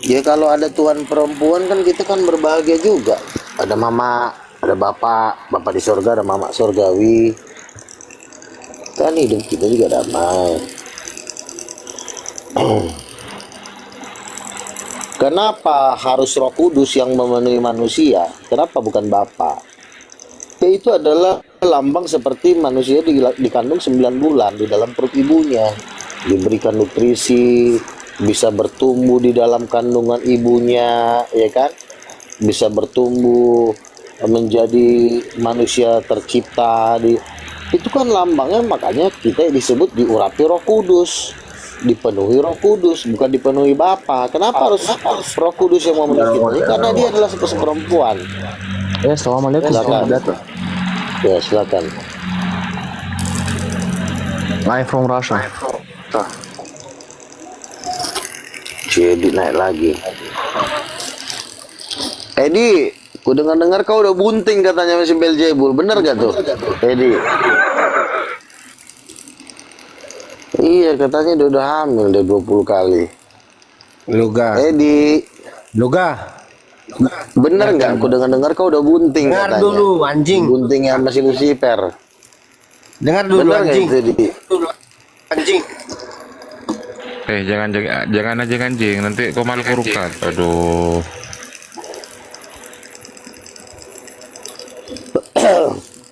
Ya kalau ada Tuhan perempuan kan kita kan berbahagia juga. Ada mama, ada bapak di surga, ada mama surgawi. Kan hidup kita juga damai. Kenapa harus Roh Kudus yang memenuhi manusia? Kenapa bukan Bapa? Ya itu adalah lambang seperti manusia dikandung 9 bulan di dalam perut ibunya, diberikan nutrisi, bisa bertumbuh di dalam kandungan ibunya, ya kan? Bisa bertumbuh menjadi manusia tercipta itu kan lambangnya, makanya kita disebut diurapi Roh Kudus, dipenuhi Roh Kudus, bukan dipenuhi Bapa. Kenapa harus Roh Kudus yang memenuhi kita? Karena dia adalah seperempuan. Ya, assalamualaikum. Ya, silakan. I'm from Russia. Jadi naik lagi. Edi, ku dengar kau udah bunting katanya masih Beelzebul. Bener gak tuh, Edi? Iya, katanya dia udah hamil udah 20 kali. Luga. Edi, Luga. bener nggak? Aku dengar kau udah bunting Dengar katanya. dulu anjing. Bunting yang masih Lucifer. Dengar dulu Bener nggak anjing. itu, Edi? Anjing. Jangan aja anjing, nanti kau malu kurukan. Aduh.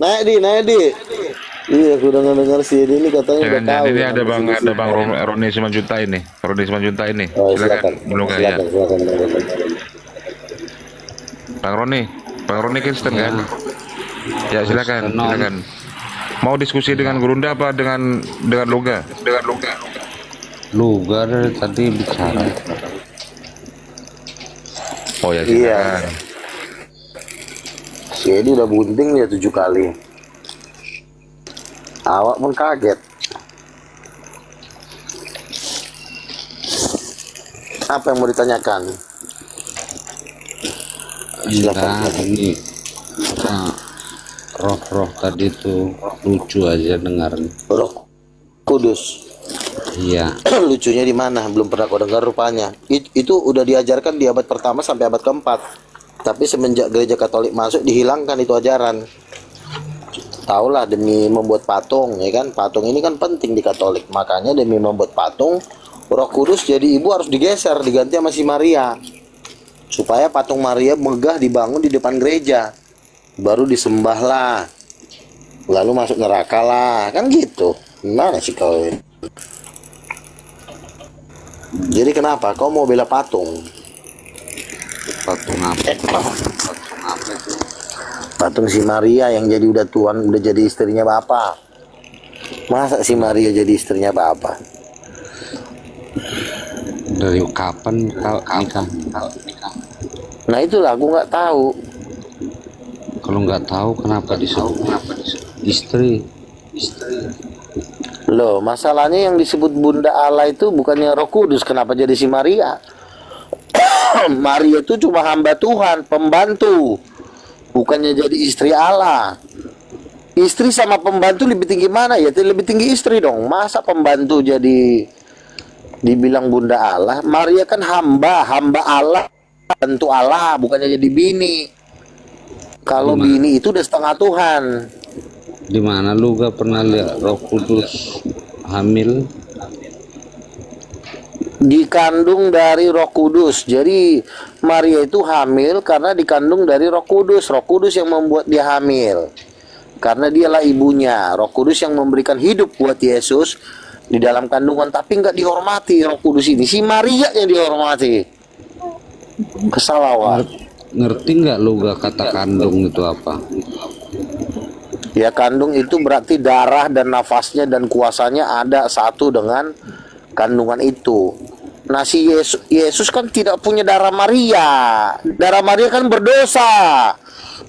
Naik di. Iya, aku dengar si Edi ini katanya udah tahu. Ini ya, ada sama si bang Lucifer. Roni Simanjunta ini. Roni Simanjunta ini. Oh, Silakan. Ya. silakan. Bang Roni Kristen kan? Ya silakan. Mau diskusi dengan Gurunda apa dengan Luga? Luga dari tadi bicara. Oh ya Iya. silakan. Si Edi udah bunting dia 7 kali. Awak pun kaget. Apa yang mau ditanyakan? Enggak, ini roh-roh tadi tuh lucu aja dengarnya. Roh Kudus. Iya. Lucunya di mana? Belum pernah kau dengar rupanya. Itu udah diajarkan di abad pertama sampai abad keempat. Tapi semenjak gereja Katolik masuk dihilangkan itu ajaran. Taulah demi membuat patung, ya kan? Patung ini kan penting di Katolik. Makanya demi membuat patung, Roh Kudus jadi ibu harus digeser, diganti sama si Maria. Supaya patung Maria megah dibangun di depan gereja. Baru disembahlah. Lalu masuk neraka lah, kan gitu. Gimana sih kau ini? Jadi kenapa kau mau bela patung? Patung apa? Patung si Maria yang jadi udah Tuhan, udah jadi istrinya Bapak. Masa si Maria jadi istrinya Bapak? Dari kapan kau nikah? Nah itulah aku nggak tahu. Kalau nggak tahu kenapa disebut istri? Loh, masalahnya yang disebut Bunda Allah itu bukannya Roh Kudus, kenapa jadi si Maria? Maria itu cuma hamba Tuhan, pembantu. Bukannya jadi istri Allah. Istri sama pembantu lebih tinggi mana ya? Lebih tinggi istri dong. Masa pembantu jadi dibilang Bunda Allah? Maria kan hamba Allah, bantu Allah, bukannya jadi bini. Kalau bini itu udah setengah Tuhan. Di mana lu gak pernah lihat Roh Kudus hamil? Dikandung dari Roh Kudus. Jadi Maria itu hamil karena dikandung dari Roh Kudus. Roh Kudus yang membuat dia hamil. Karena dialah ibunya. Roh Kudus yang memberikan hidup buat Yesus di dalam kandungan, tapi nggak dihormati Roh Kudus ini. Si Maria yang dihormati. Kesalawat. Ngerti nggak lu gak kata kandung itu apa? Ya kandung itu berarti darah dan nafasnya dan kuasanya ada satu dengan kandungan itu. Nah si Yesus kan tidak punya darah Maria. Darah Maria kan berdosa.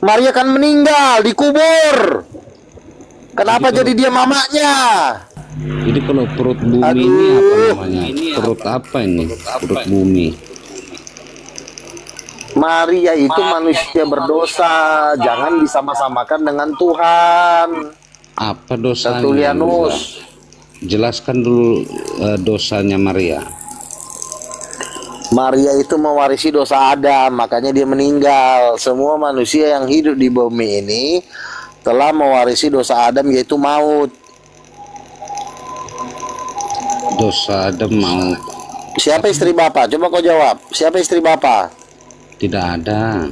Maria kan meninggal, dikubur. Kenapa jadi dia mamanya? Jadi kalau perut bumi ini apa namanya? Perut apa ini? Perut bumi. Maria itu manusia berdosa. Jangan disama-samakan dengan Tuhan. Apa dosanya? Tertulianus. Jelaskan dulu dosanya Maria. Maria itu mewarisi dosa Adam, makanya dia meninggal. Semua manusia yang hidup di bumi ini telah mewarisi dosa Adam, yaitu maut. Dosa Adam maut. Siapa istri Bapak? Coba kau jawab. Siapa istri Bapak? Tidak ada.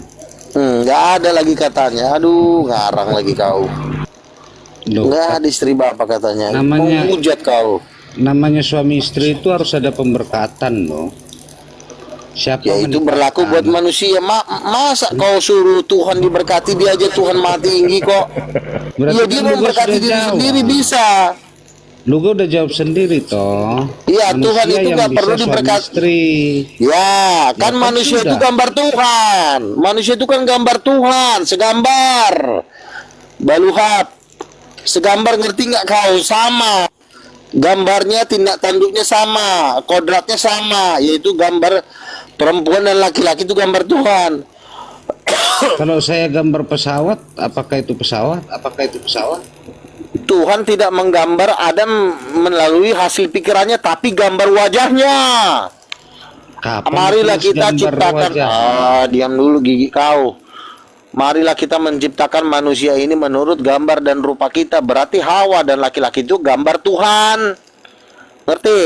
Nggak ada lagi katanya. Aduh, ngarang lagi kau. Nggak ada istri Bapak katanya. Namanya hujat kau. Namanya suami istri itu harus ada pemberkatan loh. Siapa Ya itu berlaku buat manusia. Masa kau suruh Tuhan diberkati, dia aja Tuhan maha tinggi kok. Iya dia memberkati diri sendiri bisa. Lu udah jawab sendiri toh. Iya Tuhan itu nggak perlu diberkati. Ya kan manusia itu gambar Tuhan. Manusia itu kan gambar Tuhan, segambar. Baluhat. Segambar ngerti nggak kau? Sama. Gambarnya, tindak tanduknya sama, kodratnya sama, yaitu gambar perempuan dan laki-laki itu gambar Tuhan. Kalau saya gambar pesawat, apakah itu pesawat? Apakah itu pesawat? Tuhan tidak menggambar Adam melalui hasil pikirannya, tapi gambar wajahnya. Kapan Marilah ditulis kita gambar ciptakan. wajah? Diam dulu gigi kau. Marilah kita menciptakan manusia ini menurut gambar dan rupa kita. Berarti Hawa dan laki-laki itu gambar Tuhan. Ngerti?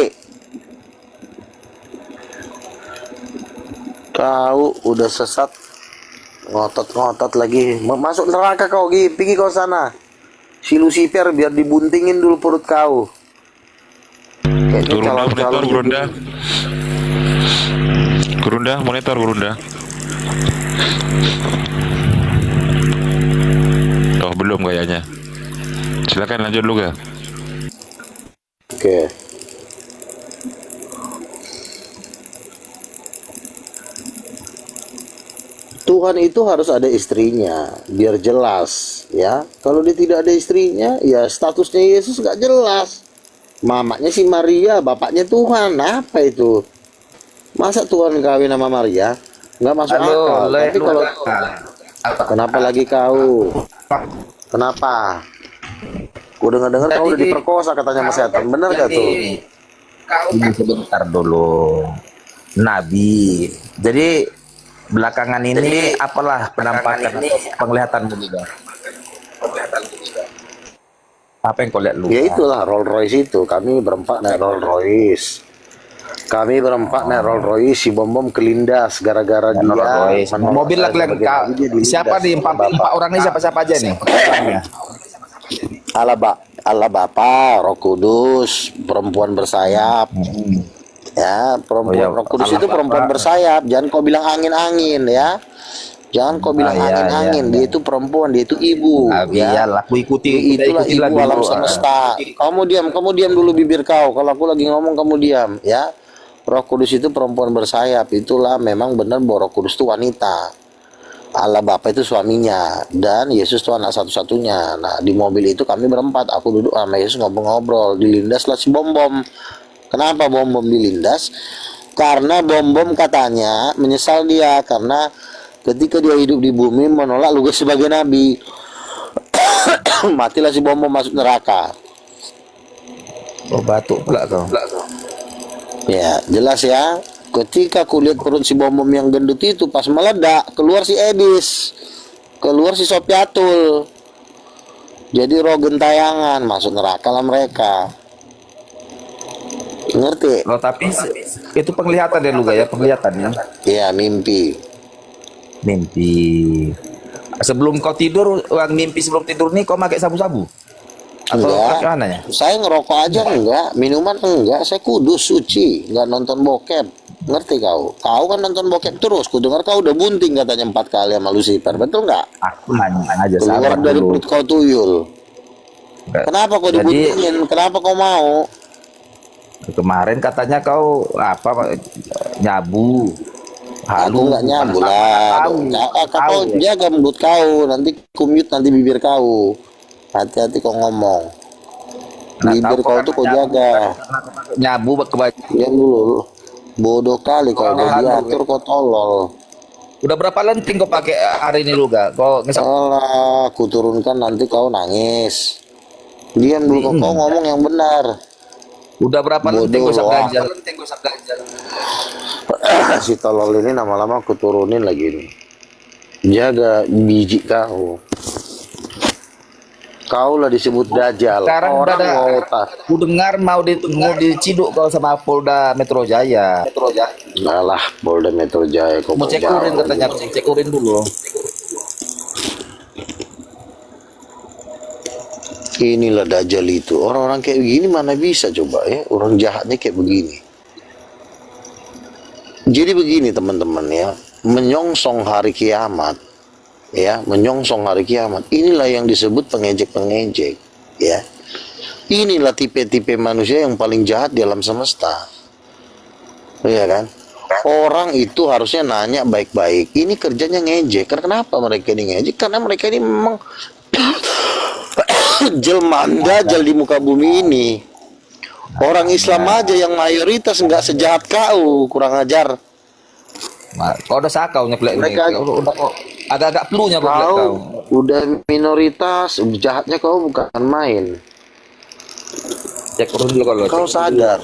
Kau udah sesat, ngotot-ngotot lagi. Masuk neraka kau, Gi. Pergi kau sana. Si Lucifer biar dibuntingin dulu perut kau. Kayaknya Gurunda, monitor, calon-calon Gurunda. Gurunda, monitor, Gurunda. Oh, belum kayaknya. Silakan lanjut dulu, Ga. Oke. Tuhan itu harus ada istrinya, biar jelas, ya. Kalau dia tidak ada istrinya, ya statusnya Yesus gak jelas. Mamanya si Maria, bapaknya Tuhan, apa itu? Masa Tuhan kawin sama Maria? Nggak masuk akal. Tapi kalau kenapa lagi kau? Kenapa? Ku dengar-dengar kau udah diperkosa katanya sama setan, bener gak tuh? Ini sebentar dulu. Nabi. Jadi belakangan ini apalah penampakan atau penglihatanmu juga? Apa yang kau lihat lu? Ya itulah Rolls Royce itu. Kami berempat naik Rolls Royce. Kami berempat naik Rolls Royce. Si Bom kelindas gara-gara dia Mobil laki-laki siapa nih? Empat orang ini siapa-siapa aja nih? Allah Bapa, Roh Kudus, perempuan bersayap. Ya, perempuan Roh Kudus itu perempuan bersayap. Jangan kau bilang angin-angin ya. Jangan kau bilang angin-angin. Dia itu perempuan, dia itu ibu. Ya, aku ikuti. Itulah ibu alam semesta. Kamu diam dulu bibir kau. Kalau aku lagi ngomong kamu diam, ya. Roh Kudus itu perempuan bersayap. Itulah memang benar bahwa Roh Kudus itu wanita. Allah Bapa itu suaminya dan Yesus itu anak satu-satunya. Nah, di mobil itu kami berempat. Aku duduk sama Yesus ngobrol-ngobrol. Dilindaslah si Bom. Kenapa Bom dilindas? Karena Bom katanya menyesal dia karena ketika dia hidup di bumi menolak lugas sebagai nabi. Matilah si Bom masuk neraka. Oh, batuk pula kau. Ya, jelas ya. Ketika kulihat perut si Bom yang gendut itu pas meledak, keluar si Edis. Keluar si Sopiatul. Jadi roh gentayangan, masuk neraka lah mereka. Ngerti? Loh, tapi itu penglihatan ya lu ya, penglihatannya. Iya, mimpi. Sebelum kau tidur, mimpi sebelum tidur nih kau pakai sabu-sabu? Atau gimana ya? Saya ngerokok aja enggak, minuman enggak, saya kudus suci, enggak nonton bokep. Ngerti kau? Kau kan nonton bokep terus. Ku dengar kau udah bunting katanya 4 kali sama Lucifer, betul enggak? Aku nanya aja. Keluar dari perut kau tuyul. Kenapa kau dibuntingin? Kenapa kau mau? Kemarin katanya kau nyabu. Aku nggak nyabu lah. Kau jaga mulut kau, nanti kumut nanti bibir kau. Hati-hati kau ngomong. Bibir kau tuh kau jaga. Nyabu Ya dulu. Bodoh kali kau diatur kau tolol. Udah berapa lenting kau pakai hari ini lu gak? Kau salah, aku turunkan nanti kau nangis. Diam dulu kau ngomong yang benar. Udah berapa lenting kau ganjal? Si tolol ini lama-lama aku turunin lagi nih. Jaga biji kau. Kau lah disebut Dajjal. Sekarang orang mau ku dengar mau diciduk kau sama Polda Metro Jaya. Alah, Polda Metro Jaya kau mau cek urin katanya, cek urin dulu. Inilah Dajjal itu. Orang-orang kayak begini mana bisa coba ya. Orang jahatnya kayak begini. Jadi begini teman-teman ya. Menyongsong hari kiamat. Ya, menyongsong hari kiamat. Inilah yang disebut pengejek-pengejek. Ya. Inilah tipe-tipe manusia yang paling jahat di alam semesta. Iya kan? Orang itu harusnya nanya baik-baik. Ini kerjanya ngejek. Kenapa mereka ini ngejek? Karena mereka ini memang jelmaan dajjal di muka bumi ini. Orang Islam aja yang mayoritas nggak sejahat kau, kurang ajar. Kau udah sakau nyeklek mereka udah kok Agak-agak flu-nya kau lihat kau. Kau udah minoritas, jahatnya kau bukan main. Cek dulu kalau Kau sadar.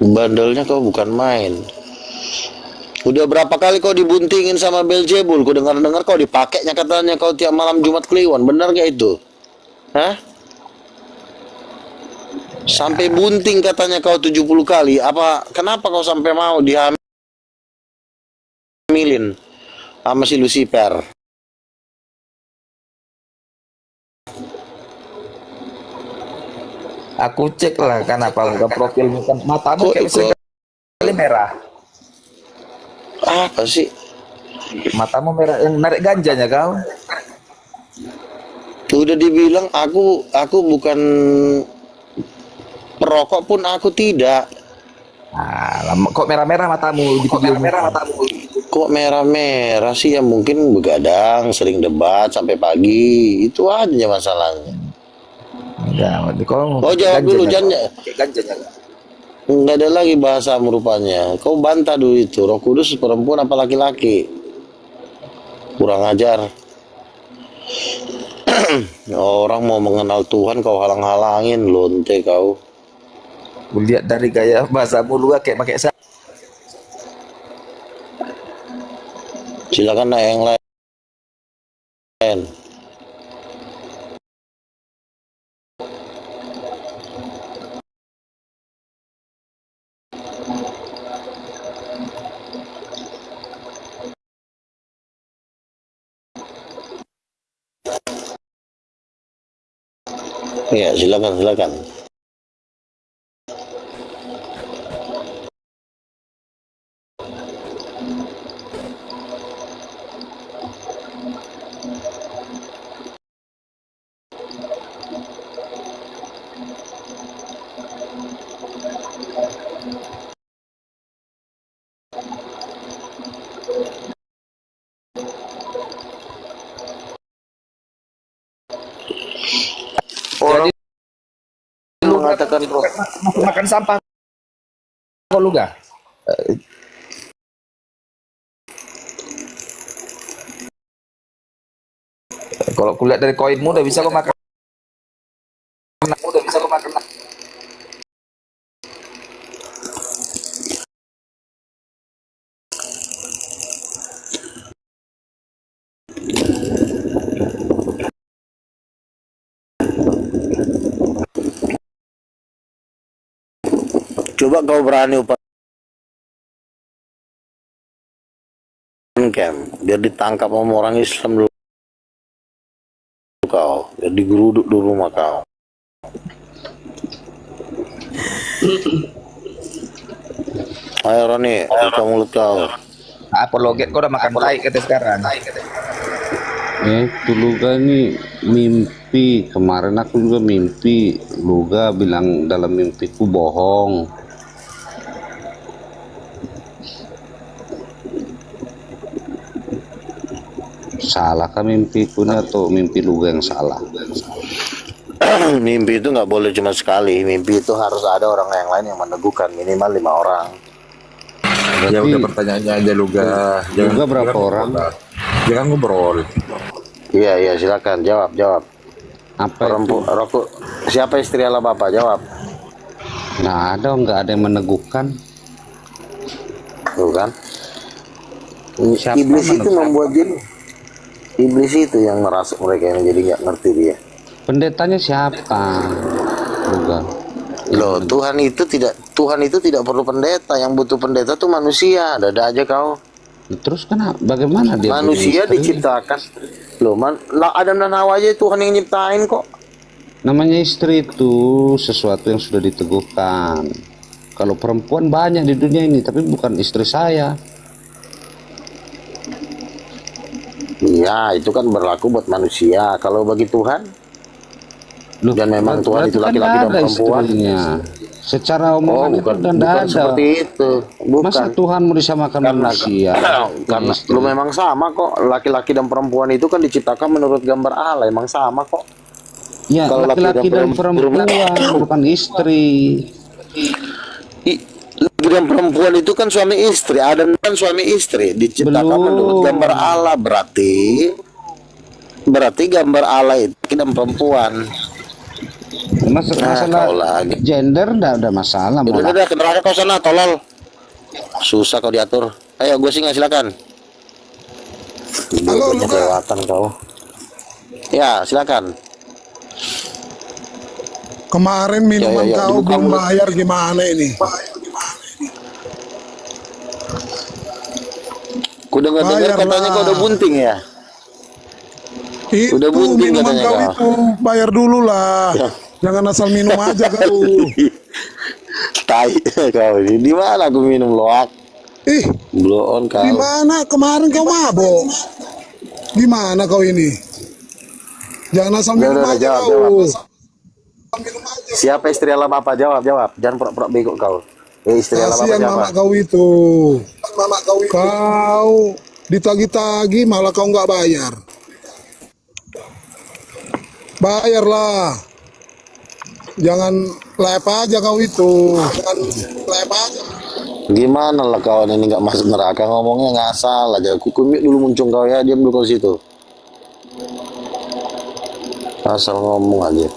Bandelnya kau bukan main. Udah berapa kali kau dibuntingin sama Beelzebul? Kau dengar-dengar kau dipakainya katanya kau tiap malam Jumat Kliwon. Benar gak itu? Hah? Sampai bunting katanya kau 70 kali. Apa? Kenapa kau sampai mau dihamilin sama si Lucifer? aku cek lah kenapa muka profilmu kan matamu kayak sekali merah. Apa sih? Matamu merah yang narik ganjanya kau. Udah dibilang aku bukan perokok pun aku tidak. Kok merah-merah matamu di video merah matamu. Kok merah-merah sih ya, mungkin begadang, sering debat sampai pagi. Itu aja masalahnya. Enggak, kau Oh jawab dulu jangan. ganjanya. Enggak ada lagi bahasa merupanya. Kau bantah dulu itu. Roh Kudus perempuan apa laki-laki? Kurang ajar. Orang mau mengenal Tuhan kau halang-halangin, lonte kau. Lihat dari gaya bahasamu lu kayak pakai saya. Silakan naik yang lain. Ya, silakan. Orang Lu mengatakan makan sampah kok lu gak? Kalau kulihat dari koinmu udah bisa kau makan. coba kau berani camp biar ditangkap sama orang Islam dulu kau, biar digeruduk dulu rumah kau. Ayo Roni, buka mulut kau. Apa loget kau udah makan tai kata sekarang. Dulu kan ini mimpi, kemarin aku juga mimpi, Luga bilang dalam mimpiku bohong. Salah kah mimpiku atau mimpi Luga yang salah? Mimpi itu nggak boleh cuma sekali, mimpi itu harus ada orang yang lain yang meneguhkan, minimal 5 orang. Berarti, ya udah pertanyaannya aja Luga. Luga berapa orang? Jangan ngobrol. Iya silakan jawab. Apa perempuan rokok? Siapa istri Allah Bapak? Jawab. Nggak ada yang meneguhkan. Tuh kan? Siapa Iblis itu meneguhkan? membuat jadi. Iblis itu yang merasuk mereka yang jadi nggak ngerti dia. Pendetanya siapa? Luga. Loh, Tuhan itu tidak perlu pendeta, yang butuh pendeta tuh manusia. Ada aja kau. Terus bagaimana dia? Manusia diciptakan. Loh, Adam dan Hawa aja Tuhan yang nyiptain kok. Namanya istri itu sesuatu yang sudah diteguhkan. Kalau perempuan banyak di dunia ini, tapi bukan istri saya. Iya, itu kan berlaku buat manusia. Kalau bagi Tuhan, dan memang Tuhan itu laki-laki dan perempuan. Istrinya. Secara omongan bukan ada. Seperti itu. Bukan. Masa Tuhan mau disamakan manusia? Karena lu memang sama kok. Laki-laki dan perempuan itu kan diciptakan menurut gambar Allah. Emang sama kok. Ya, laki-laki dan perempuan bukan istri. yang perempuan itu kan suami istri, Adam kan suami istri, diciptakan menurut gambar Allah, berarti gambar Allah itu kita perempuan. Masalah gender enggak ada masalah. Udah ke neraka kau sana, tolol. Susah kau diatur. Ayo gue singa, silakan. Halo, kelewatan kau. Ya, silakan. Kemarin minuman Ya, kau duduk belum kamu. bayar gimana ini? Ku dengar-dengar Bayarlah. katanya kau udah bunting ya. Itu Udah bunting minuman katanya kau kau. itu bayar dulu lah. Ya. Jangan asal minum aja kau. Tai kau ini. Di mana aku minum loak? Ih, Blow on kau. di mana kemarin kau mabok? Gimana kau ini? Jangan asal minum Udah, aja jawab. kau. Siapa istri alam apa? Jawab. Jangan pura-pura bego kau. Istri alam apa Kasihan siapa? mama kau itu. Kau ditagi-tagi malah kau nggak bayar. Bayarlah. Jangan lep aja kau itu. Jangan lep aja. Gimana lah kawan ini nggak masuk neraka, ngomongnya ngasal aja. Kukumit dulu muncul kau ya, diam dulu kau situ. Asal ngomong aja.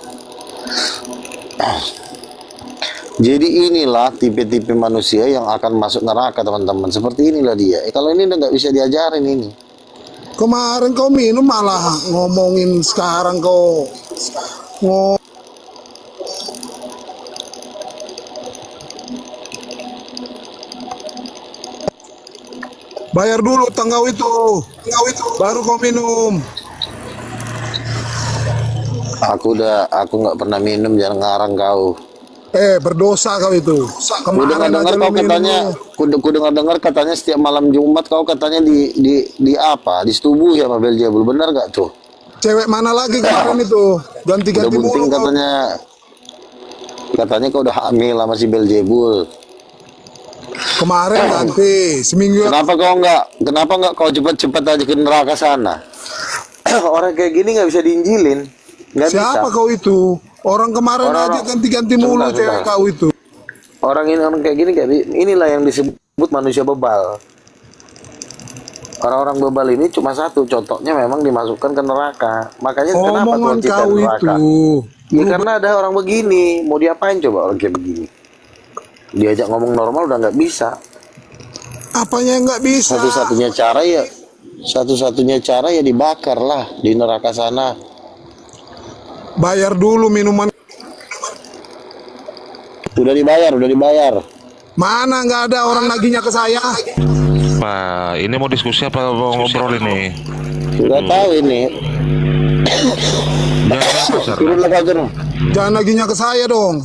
Jadi inilah tipe-tipe manusia yang akan masuk neraka teman-teman. Seperti inilah dia. Kalau ini udah nggak bisa diajarin ini. Kemarin kau minum malah ngomongin sekarang kau bayar dulu tanggal itu, baru kau minum. Aku nggak pernah minum, jangan ngarang kau. Berdosa kau itu. Kemarin Dengar aja kau lu minum. katanya, ku dengar katanya setiap malam Jumat kau katanya di apa? Disetubuhi sama Beelzebul. Benar gak tuh? Cewek mana lagi kemarin itu? Udah Ganti-ganti bunting mulu kau. katanya kau udah hamil sama si Beelzebul. Kemarin ganti seminggu. Kenapa nggak kau cepat-cepat aja ke neraka sana? Orang kayak gini nggak bisa diinjilin. Nggak bisa. Siapa kau itu? Orang kemarin aja ganti-ganti mulu cewek kau itu. Orang kayak gini inilah yang disebut manusia bebal. Orang-orang bebal ini cuma satu, contohnya memang dimasukkan ke neraka. Makanya kenapa Omongan Tuhan cipta kau neraka? itu. Ya, karena ada orang begini, mau diapain coba orang kayak begini? Diajak ngomong normal udah nggak bisa. Apanya nggak bisa? Satu-satunya cara ya dibakar lah di neraka sana. Bayar dulu minuman. Udah dibayar. Mana nggak ada orang nagihnya ke saya? Pak, ini mau diskusi apa mau ngobrol ini? Sudah tahu ini. Turunlah kau turun. Jangan nagihnya ke saya dong.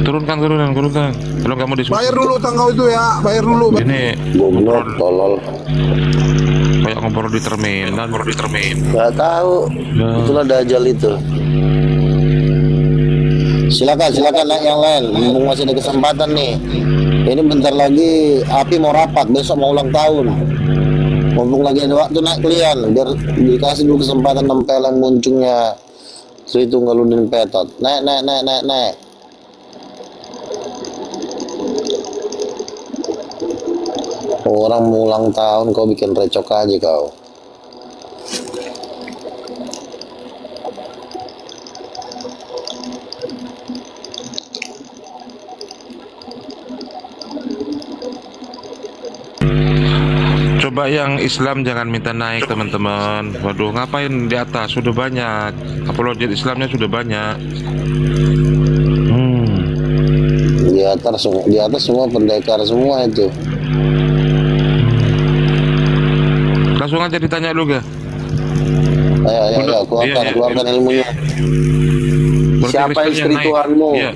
Turunkan. Kalau kamu diskusi. Bayar dulu utang kau itu ya. Bayar dulu. Ini Goblok, tolol. kayak ngobrol di terminal. Gak tahu. Itulah dajjal itu. Silakan naik yang lain. Mumpung masih ada kesempatan nih. Ini bentar lagi api mau rapat, besok mau ulang tahun. Mumpung lagi ada waktu naik kalian, biar dikasih dulu kesempatan nempelan muncungnya Sri Tunggaludin Petot. Naik. Orang mau ulang tahun kau bikin recok aja kau. Coba yang Islam jangan minta naik teman-teman. Waduh, ngapain di atas? Sudah banyak. Apologet Islamnya sudah banyak. Di atas semua pendekar semua itu. Langsung aja ditanya lu ga? Ayo, keluarkan ilmunya. Siapa istri Tuhanmu? Iya.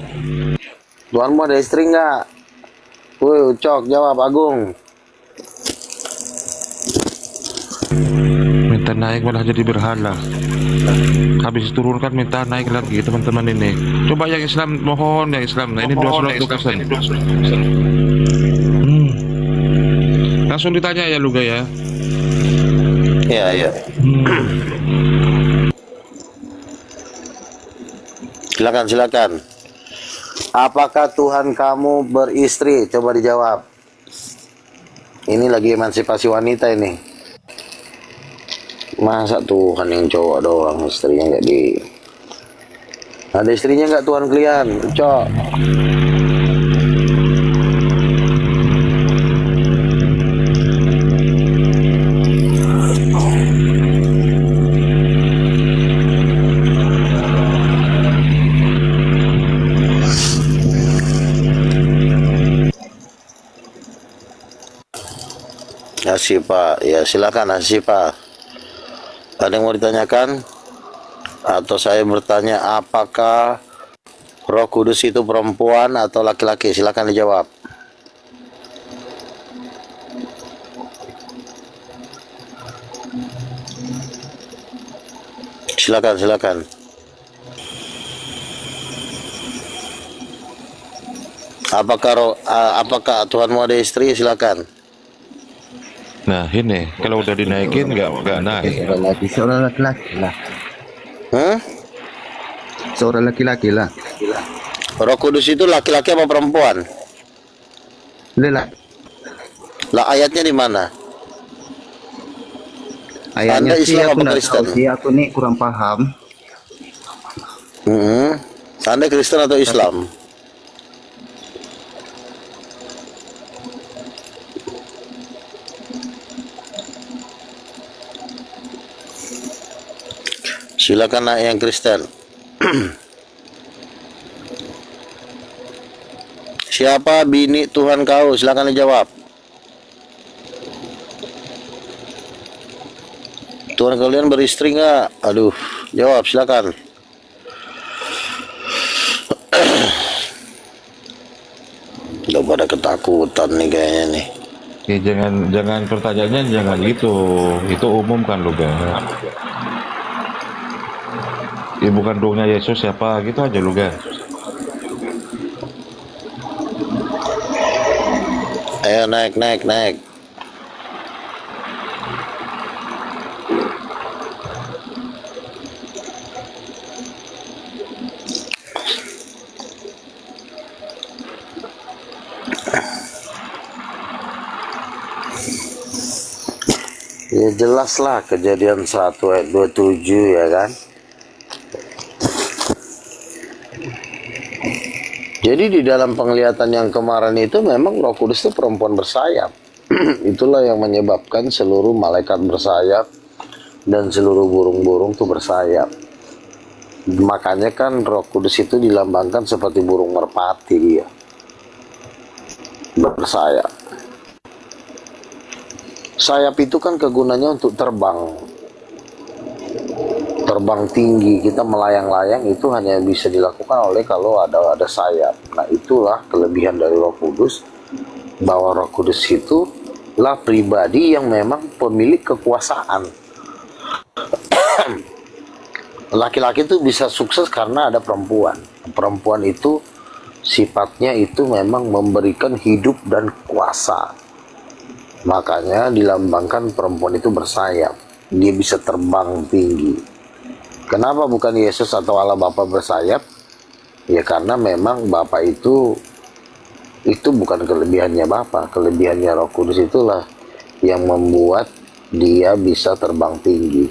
Tuhanmu ada istri nggak? Woi, Ucok, jawab Agung. Minta naik malah jadi berhala. Habis turunkan minta naik lagi teman-teman ini. Coba yang Islam, mohon yang Islam. Nah ini 2 slot pesan. Langsung ditanya ya Luga ya. Iya. Silakan. Apakah Tuhan kamu beristri? Coba dijawab. Ini lagi emansipasi wanita ini. Masa Tuhan yang cowok doang, istrinya nggak di... Ada istrinya nggak Tuhan kalian? Cok. Asyifa, ya silakan Asyifa. Ada yang mau ditanyakan? Atau saya bertanya, apakah Roh Kudus itu perempuan atau laki-laki? Silakan dijawab. Silakan, silakan. Apakah Tuhanmu ada istri? Silakan. Nah ini kalau udah dinaikin nggak naik. Seorang laki-laki lah. Hah? Seorang laki-laki lah. Roh Kudus itu laki-laki apa perempuan? Lelaki. Lah ayatnya di mana? Ayatnya Anda sih Islam aku apa nggak Kristen? tahu sih, aku nih kurang paham. Anda Kristen atau Islam? Silakan nak yang Kristen. Siapa bini Tuhan kau? Silakan dijawab. Tuhan kalian beristri nggak? Aduh, jawab silakan. Udah pada ketakutan nih kayaknya nih. Ya, jangan pertanyaannya jangan gitu. Itu umum kan lo Ga. Ibu kandungnya Yesus siapa gitu aja lo Ga. Ayo naik. Ya jelaslah Kejadian 1 ayat 27 ya kan. Jadi di dalam penglihatan yang kemarin itu memang Roh Kudus itu perempuan bersayap. Itulah yang menyebabkan seluruh malaikat bersayap dan seluruh burung-burung itu bersayap. Makanya kan Roh Kudus itu dilambangkan seperti burung merpati dia. Bersayap. Sayap itu kan kegunaannya untuk terbang. Terbang tinggi, kita melayang-layang itu hanya bisa dilakukan oleh kalau ada sayap. Nah itulah kelebihan dari Roh Kudus, bahwa Roh Kudus itu lah pribadi yang memang pemilik kekuasaan. Laki-laki itu bisa sukses karena ada perempuan. Perempuan itu sifatnya itu memang memberikan hidup dan kuasa. Makanya dilambangkan perempuan itu bersayap. Dia bisa terbang tinggi. Kenapa bukan Yesus atau Allah Bapa bersayap? Ya karena memang Bapa itu bukan kelebihannya Bapa. Kelebihannya Roh Kudus itulah yang membuat dia bisa terbang tinggi.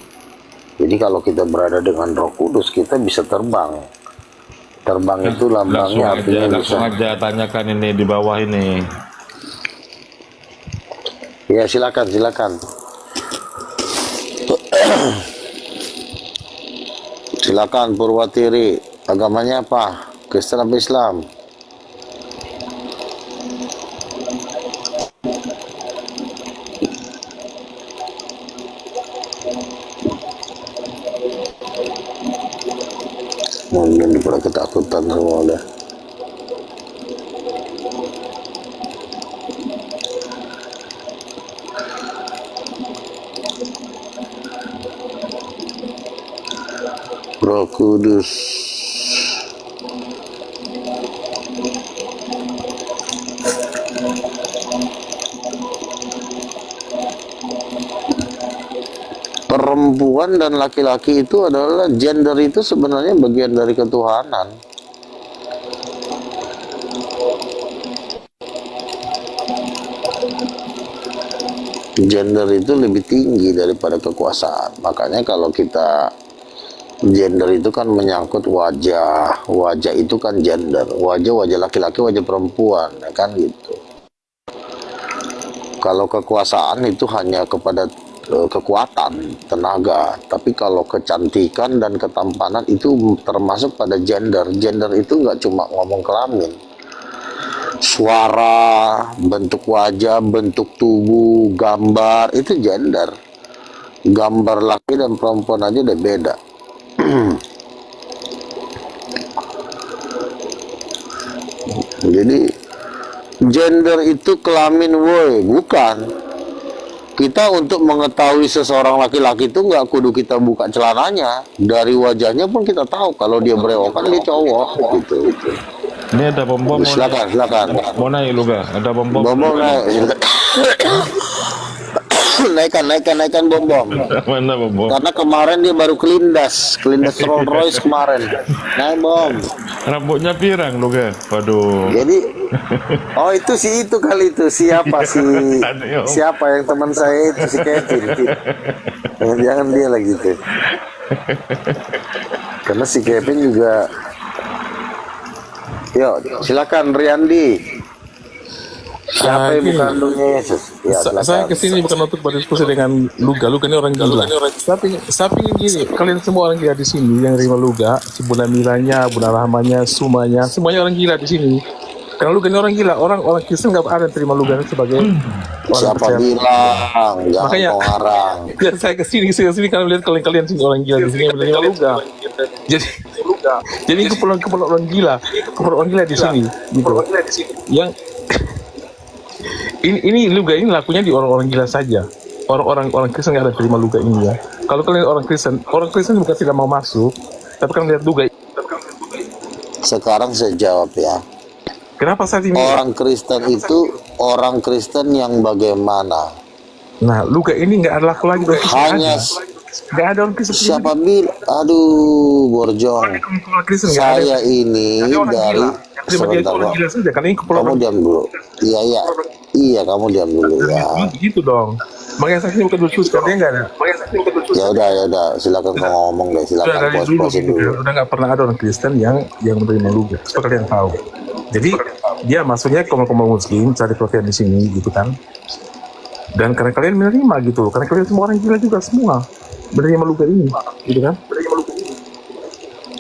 Jadi kalau kita berada dengan Roh Kudus, kita bisa terbang. Terbang itu lambangnya artinya langsung aja tanyakan ini di bawah ini. Ya silakan. Silakan Purwatiri, agamanya apa? Kristen apa Islam? Mungkin pada ketakutan semua udah. Roh Kudus. Perempuan dan laki-laki itu adalah gender itu sebenarnya bagian dari ketuhanan. Gender itu lebih tinggi daripada kekuasaan. Makanya kalau kita gender itu kan menyangkut wajah. Wajah itu kan gender. Wajah laki-laki, wajah perempuan, ya kan gitu. Kalau kekuasaan itu hanya kepada kekuatan, tenaga. Tapi kalau kecantikan dan ketampanan itu termasuk pada gender. Gender itu nggak cuma ngomong kelamin. Suara, bentuk wajah, bentuk tubuh, gambar, itu gender. Gambar laki dan perempuan aja udah beda. Jadi gender itu kelamin, woi, bukan. Kita untuk mengetahui seseorang laki-laki itu nggak kudu kita buka celananya. Dari wajahnya pun kita tahu kalau dia berewokan dia cowok gitu. Ini ada bom-bom. Silakan. Mau naik lu gak? Ada bom-bom. Bom naik. naikkan bom. Mana bom-bom? Karena kemarin dia baru kelindas Rolls Royce kemarin. Naik bom. Rambutnya pirang lu gak? Waduh. Jadi, itu kali itu siapa yang teman saya itu si Kevin. Jangan dia lagi tuh. Karena si Kevin juga. Yuk, silakan Riyandi. Siapa ibu kandungnya Yesus? Ya, saya kesini bukan untuk berdiskusi dengan Luga. Luga ini orang gila. Tapi gini, kalian semua orang gila di sini yang terima Luga, si Bunda Milanya, Bunda Rahmanya, semuanya orang gila di sini. Karena Luga ini orang gila, orang Kristen nggak ada yang terima Luga sebagai orang siapa percaya. Bilang? Jangan Makanya pengarang. ya saya kesini karena lihat kalian sini orang gila di sini yang menerima Luga. Jadi keperluan orang gila di sini. Gitu. Yang ini Luga ini lakunya di orang-orang gila saja. Orang Kristen nggak ada terima Luga ini ya. Kalau kalian orang Kristen bukan tidak mau masuk, tapi kan lihat Luga. Sekarang saya jawab ya. Kenapa saat ini orang Kristen itu orang Kristen yang bagaimana? Nah, Luga ini nggak ada laku lagi. Hanya nggak ada orang Kristen. Siapa bilang? Aduh, Borjong. Saya ini dari sebentar. Kamu diam dulu. Iya, kamu diam dulu ya. Gitu dong. Makanya saya ini bukan lucu, dia nggak ada. Ya udah, silakan kamu ngomong deh, silakan puas-puasin dulu. Udah nggak pernah ada orang Kristen yang menerima Luga. Supaya kalian tahu. Jadi dia masuknya kaum muslim cari perhatian di sini gitu kan. Dan karena kalian menerima gitu, karena kalian semua orang gila juga semua menerima Luga ini, gitu kan?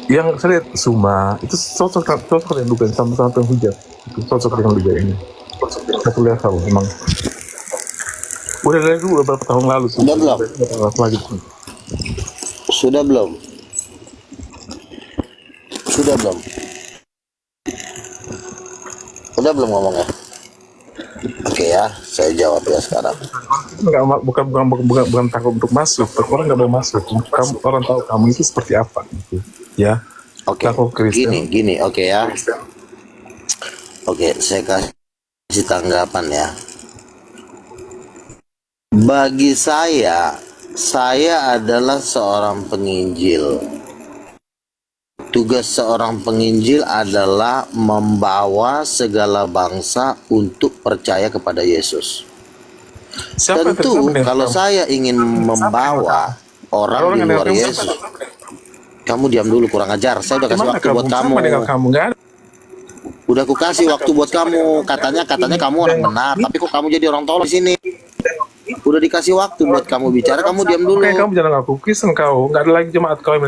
Yang saya lihat Suma itu cocok dengan Luga sama-sama penghujat, itu cocok dengan Luga ini. Saya lihat tahu memang. Udah dari dulu beberapa tahun lalu sudah belum? Sudah belum? Udah belum ngomongnya? Oke ya, saya jawab ya sekarang. Bukan takut untuk masuk, orang nggak mau masuk. Orang tahu kamu itu seperti apa, gitu. Ya. Oke. Gini, oke ya. Oke, saya kasih tanggapan ya. Bagi saya adalah seorang penginjil. Tugas seorang penginjil adalah membawa segala bangsa untuk percaya kepada Yesus. Tentu kalau saya ingin membawa orang di luar Yesus, kamu diam dulu, kurang ajar. Saya udah kasih waktu buat kamu. Udah aku kasih waktu buat kamu. Katanya kamu orang benar, tapi kok kamu jadi orang tolol di sini? Udah dikasih waktu buat kamu bicara, kamu diam dulu. Kamu jangan ngaku Kristen kau, nggak ada lagi jemaat kau yang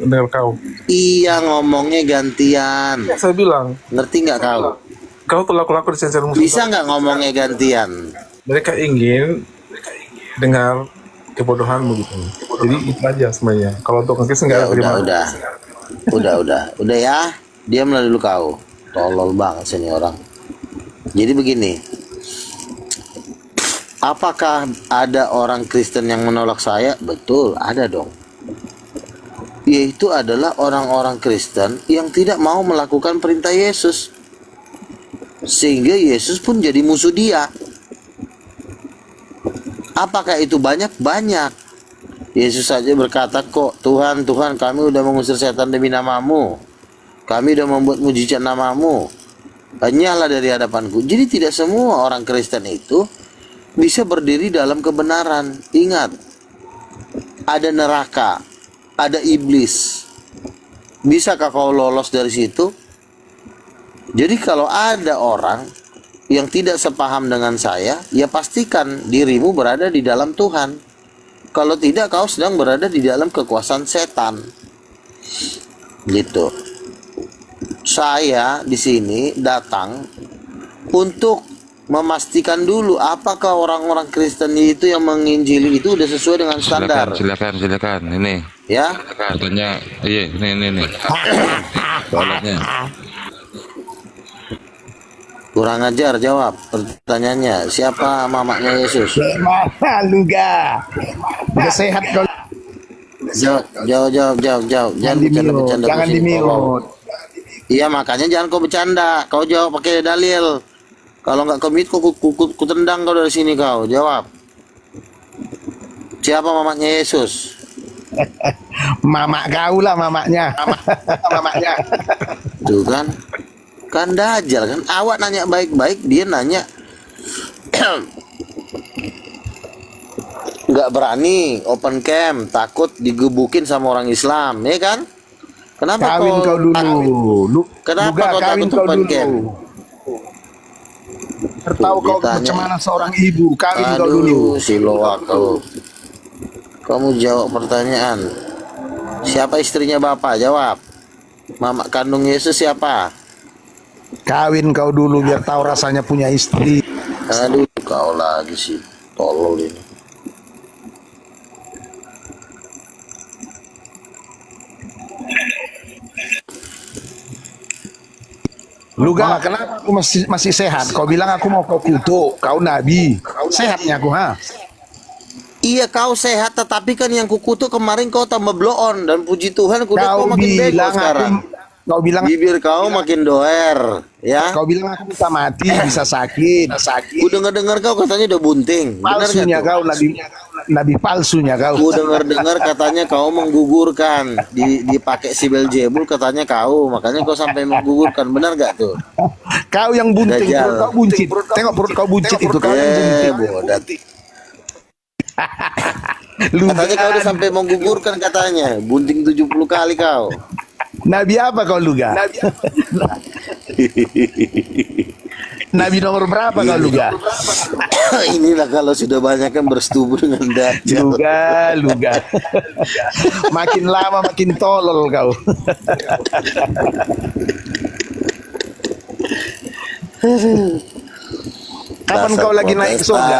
dengar kau. Iya, ngomongnya gantian. Saya bilang. Ngerti nggak kau? Kau tuh laku-laku di sensor muslim. Bisa nggak ngomongnya gantian? Mereka ingin dengar kebodohanmu gitu. Jadi itu aja semuanya. Kalau untuk Kristen nggak ada terima. Udah ya. Diamlah dulu kau. Tolol banget sini orang. Jadi begini. Apakah ada orang Kristen yang menolak saya? Betul, ada dong. Yaitu adalah orang-orang Kristen yang tidak mau melakukan perintah Yesus. Sehingga Yesus pun jadi musuh dia. Apakah itu banyak? Banyak. Yesus saja berkata kok, Tuhan, kami udah mengusir setan demi namamu. Kami udah membuat mujizat namamu. Hanyalah dari hadapanku. Jadi tidak semua orang Kristen itu bisa berdiri dalam kebenaran. Ingat, ada neraka, ada iblis. Bisakah kau lolos dari situ? Jadi kalau ada orang yang tidak sepaham dengan saya, ya pastikan dirimu berada di dalam Tuhan. Kalau tidak, kau sedang berada di dalam kekuasaan setan. Gitu. Saya di sini datang untuk memastikan dulu apakah orang-orang Kristen itu yang menginjili itu udah sesuai dengan standar. Silakan. Ini. Ya. Katanya, iya, ini. Soalnya. Kurang ajar jawab pertanyaannya. Siapa mamanya Yesus? Mana Luga? Udah sehat kau. Jawab. Jangan bercanda. Jangan di-mute. Iya, makanya jangan kau bercanda. Kau jawab pakai dalil. Kalau nggak kau mute, ku tendang kau dari sini kau. Jawab. Siapa mamanya Yesus? Mamak kau lah mamaknya. Mamaknya. Tuh kan. Kan dajal kan. Awak nanya baik-baik, dia nanya nggak berani open camp, takut digebukin sama orang Islam, ya kan? Kenapa kawin kau dulu? Kenapa kau takut open camp? Tahu kau macam mana seorang ibu, kawin kau dulu. Si loak kau. Kamu jawab pertanyaan. Siapa istrinya Bapak? Jawab. Mama kandung Yesus siapa? Kawin kau dulu biar tahu rasanya punya istri. Aduh, kau lagi sih, tolol ini. Luga, kenapa aku masih sehat? Kau bilang aku mau kau kutuk, kau nabi. Sehatnya aku, ha? Iya, kau sehat, tetapi kan yang kukutuk kemarin kau tambah blow on, dan puji Tuhan kau makin bego sekarang. Kau bilang bibir kau makin doer, ya? Kau bilang aku bisa mati, bisa sakit. Ku dengar kau katanya udah bunting. Palsunya kau, nabi palsunya kau. Ku dengar katanya kau menggugurkan, dipakai si Beelzebul katanya kau, makanya kau sampai menggugurkan, benar gak tuh? Kau yang bunting, perut kau buncit. Tengok perut kau buncit itu, kau yang bunting. Bodat. Katanya kau udah sampai menggugurkan katanya, bunting 70 kali kau. Nabi apa kau Luga? Nabi nomor berapa kau Luga? Inilah kalau sudah banyak kan bersetubuh dengan Dajjal. Luga. Makin lama makin tolol kau. Kapan kau lagi naik surga?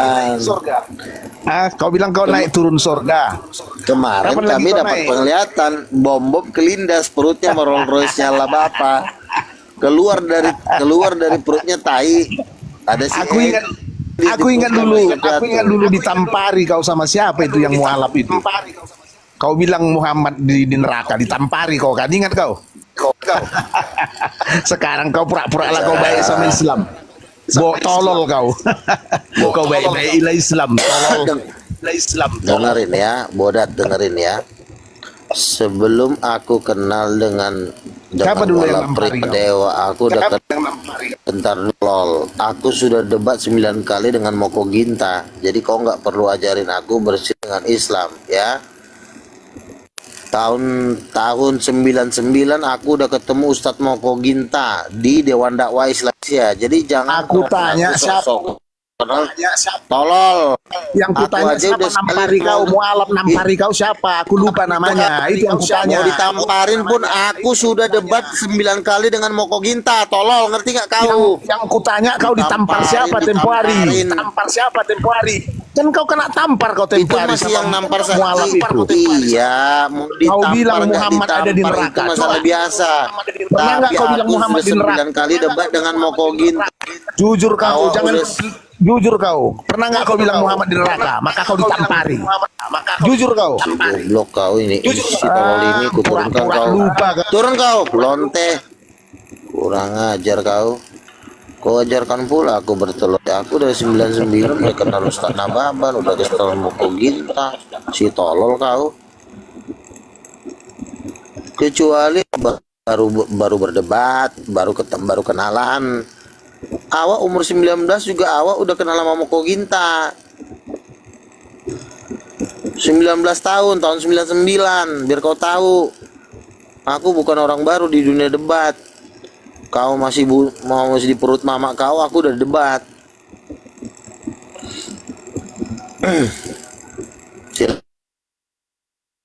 Kau bilang kau naik turun surga. Kemarin kami dapat penglihatan bom kelindas, perutnya Rolls Royce nyala Bapak. Keluar dari perutnya tai. Ada si Aku ingat dulu ditampari kau sama siapa itu yang mualaf itu. Kau bilang Muhammad di neraka, ditampari kau kan, ingat kau? Sekarang kau pura-pura lah kau baik sama Islam. Tolol kau. Kau baik-baik ilah Islam. Tolol. Islam. Dengerin ya, Bodat, dengerin ya. Sebelum aku kenal dengan bola prik dewa, aku udah bentar lol. Aku sudah debat 9 kali dengan Moko Ginta. Jadi kau nggak perlu ajarin aku bersih dengan Islam, ya. Tahun 99 aku udah ketemu Ustadz Moko Ginta di Dewan Dakwah Islamia. Jadi jangan aku tanya siapa? Tolol. Yang kutanya siapa nampari kau, mualaf nampari kau siapa? Aku lupa namanya. Itu yang kutanya. Mau ditamparin pun aku sudah debat 9 kali dengan Moko Ginta. Tolol, ngerti gak kau? Yang kutanya kau ditampar siapa tempo hari? Tampar siapa tempo hari? Kan kau kena tampar kau tempo hari. Itu masih yang nampar mualaf itu. Iya, mau kau bilang Muhammad ada di neraka. Itu masalah biasa. Tapi kau bilang Muhammad di neraka? 9 kali debat dengan Moko Ginta. Jujur kau, jangan jujur kau. Pernah nggak kau bilang Muhammad di neraka? Maka kau ditampari. Jujur kau. Goblok kau ini. Si tolol ini kuturunkan kau. Turun kau, lonte. Kurang ajar kau. Kau ajarkan pula aku bertelur. Aku dari 99 udah kenal Ustaz Nababan, udah kenal Moko Ginta. Si tolol kau. Kecuali baru berdebat, baru kenalan. Awak umur 19 juga awak udah kenal sama Moko Ginta. 19 tahun, tahun 99, biar kau tahu. Aku bukan orang baru di dunia debat. Kau masih masih di perut mama kau, aku udah debat.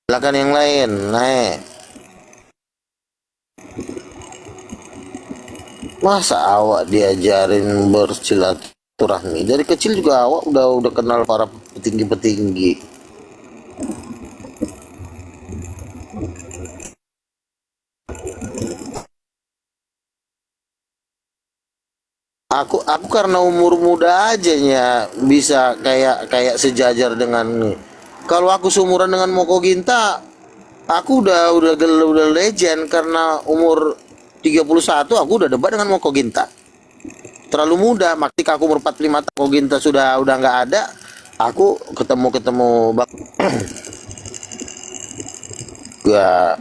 Silakan yang lain, naik. Masa awak diajarin bersilaturahmi? Dari kecil juga awak udah kenal para petinggi-petinggi. Aku karena umur muda aja ya bisa kayak sejajar dengan. Kalau aku seumuran dengan Moko Ginta, aku udah legend karena umur 31 aku udah debat dengan Moko Ginta. Terlalu muda, ketika aku umur 45 tahun Moko Ginta udah nggak ada, aku ketemu gak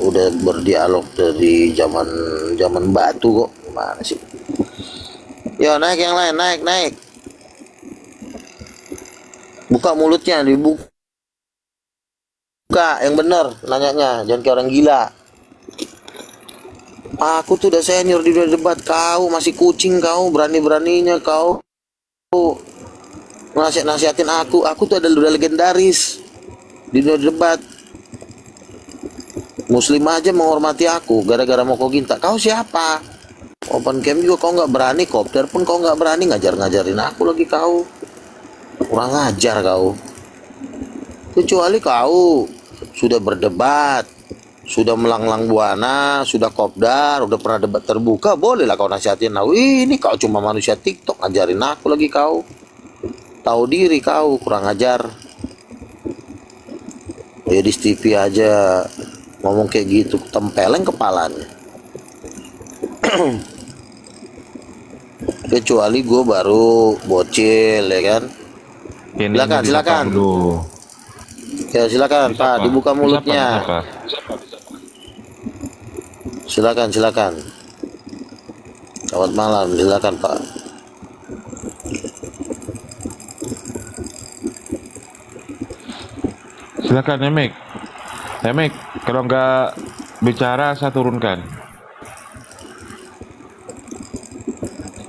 udah berdialog dari zaman batu kok. Gimana sih? Yo, naik yang lain, naik. Buka mulutnya, dibuka yang bener nanyanya, jangan kayak orang gila. Aku tuh udah senior di dunia debat, kau masih kucing, kau berani-beraninya kau nasihatin aku tuh udah legendaris di dunia debat. Muslim aja menghormati aku gara-gara Moko Ginta. Kau siapa? Open camp juga kau nggak berani, kopdar pun kau nggak berani, ngajarin aku lagi kau. Kurang ajar kau. Kecuali kau sudah berdebat, sudah melanglang buana, sudah kopdar, udah pernah debat terbuka, bolehlah kau nasihatin aku. Ini kau cuma manusia TikTok, ngajarin aku lagi kau. Tahu diri kau, kurang ajar. Ya di TV aja ngomong kayak gitu, tempeleng kepalanya. Kecuali gue baru bocil ya kan. Silakan. Ya silakan Pak, dibuka mulutnya. Silakan. Selamat malam, silakan Pak. Silakan Emek. Kalau nggak bicara saya turunkan.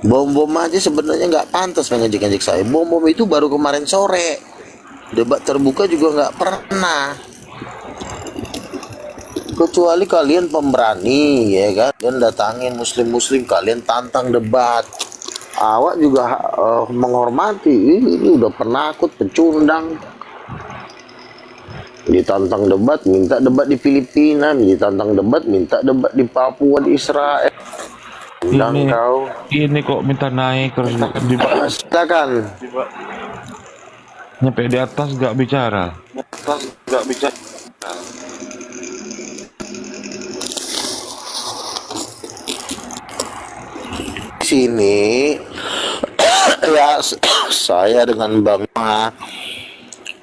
Bom aja sebenarnya nggak pantas mengejek-ngejek saya. Bom itu baru kemarin sore. Debat terbuka juga nggak pernah. Kecuali kalian pemberani ya kan, dan datangin muslim kalian tantang debat. Awak juga menghormati. Ini udah penakut, pecundang. Ditantang debat, minta debat di Filipina, ditantang debat, minta debat di Papua, di Israel. Ini kok minta naik terus silakan. Nyampe di atas nggak bicara. Sini ya saya dengan Bang Ma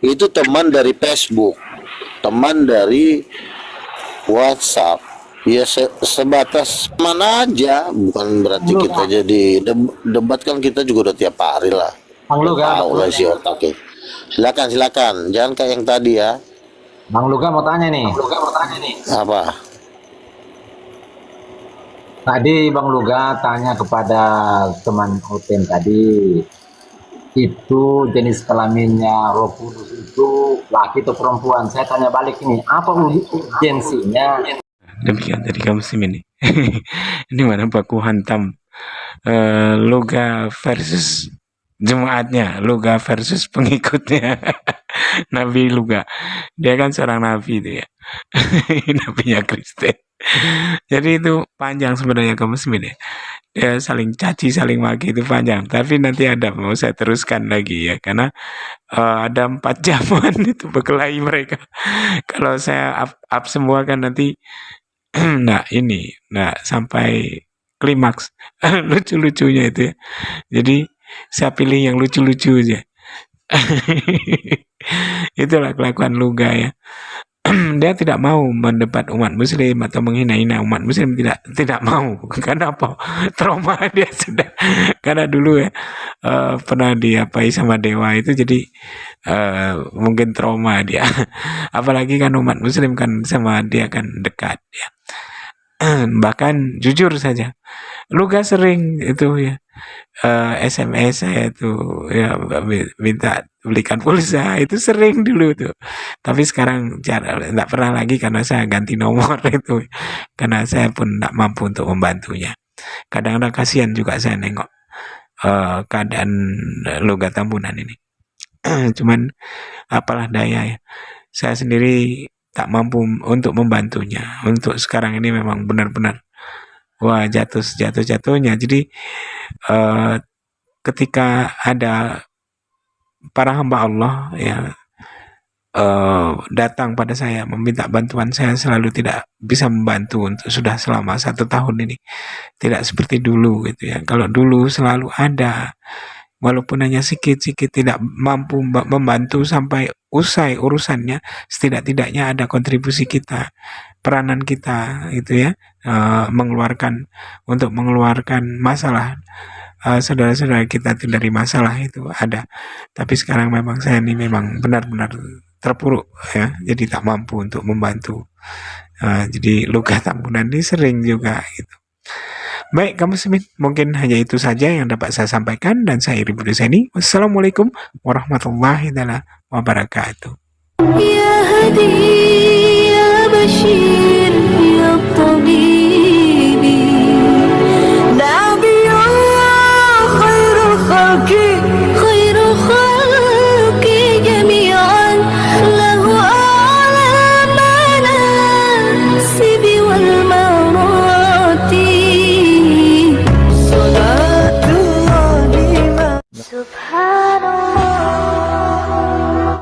itu teman dari Facebook, teman dari WhatsApp. Ya sebatas mana aja, bukan berarti kita jadi debat kan, kita juga udah tiap hari lah. Bang Luga, tahu lah si otaknya. Silakan, jangan kayak yang tadi ya. Bang Luga mau tanya nih. Apa? Tadi Bang Luga tanya kepada teman Oten tadi, itu jenis kelaminnya Roh Kudus itu laki atau perempuan? Saya tanya balik ini, apa urgensinya? Demikian tadi kamu ini. Ini mana baku hantam Luga versus jemaatnya, Luga versus pengikutnya. Nabi Luga, dia kan seorang nabi itu ya. Nabinya Kristen. Jadi itu panjang sebenarnya kamu ya. Dia saling caci, saling maki itu panjang. Tapi nanti mau saya teruskan lagi ya, karena ada 4 jaman itu berkelahi mereka. Kalau saya up semua kan nanti sampai klimaks lucu-lucunya itu ya. Jadi saya pilih yang lucu-lucu aja. Itulah kelakuan Luga ya. dia tidak mau mendebat umat muslim atau menghina-hina umat muslim, tidak mau. Karena apa? Trauma dia sudah, karena dulu ya pernah diapai sama dewa itu, jadi mungkin trauma dia. Apalagi kan umat muslim kan sama dia kan dekat ya. Bahkan jujur saja, Luga sering itu ya SMS saya tuh ya minta belikan pulsa, itu sering dulu tuh. Tapi sekarang nggak pernah lagi karena saya ganti nomor itu, karena saya pun nggak mampu untuk membantunya. Kadang-kadang kasihan juga saya nengok keadaan Luga Tambunan ini. Cuman apalah daya ya, saya sendiri tak mampu untuk membantunya. Untuk sekarang ini memang benar-benar wah jatuhnya. Jadi ketika ada para hamba Allah ya datang pada saya meminta bantuan, saya selalu tidak bisa membantu untuk sudah selama 1 tahun ini. Tidak seperti dulu gitu ya. Kalau dulu selalu ada, walaupun hanya sikit-sikit, tidak mampu membantu sampai usai urusannya, setidak-tidaknya ada kontribusi kita, peranan kita gitu ya, mengeluarkan masalah saudara-saudara kita itu dari masalah itu ada. Tapi sekarang memang saya ini memang benar-benar terpuruk ya, jadi tak mampu untuk membantu. Jadi Luga Tambunan ini sering juga gitu. Baik, kaum muslimin, mungkin hanya itu saja yang dapat saya sampaikan, dan saya Iri Buduseni. Wassalamualaikum warahmatullahi wabarakatuh. يا هدي يا بشير يا طبيب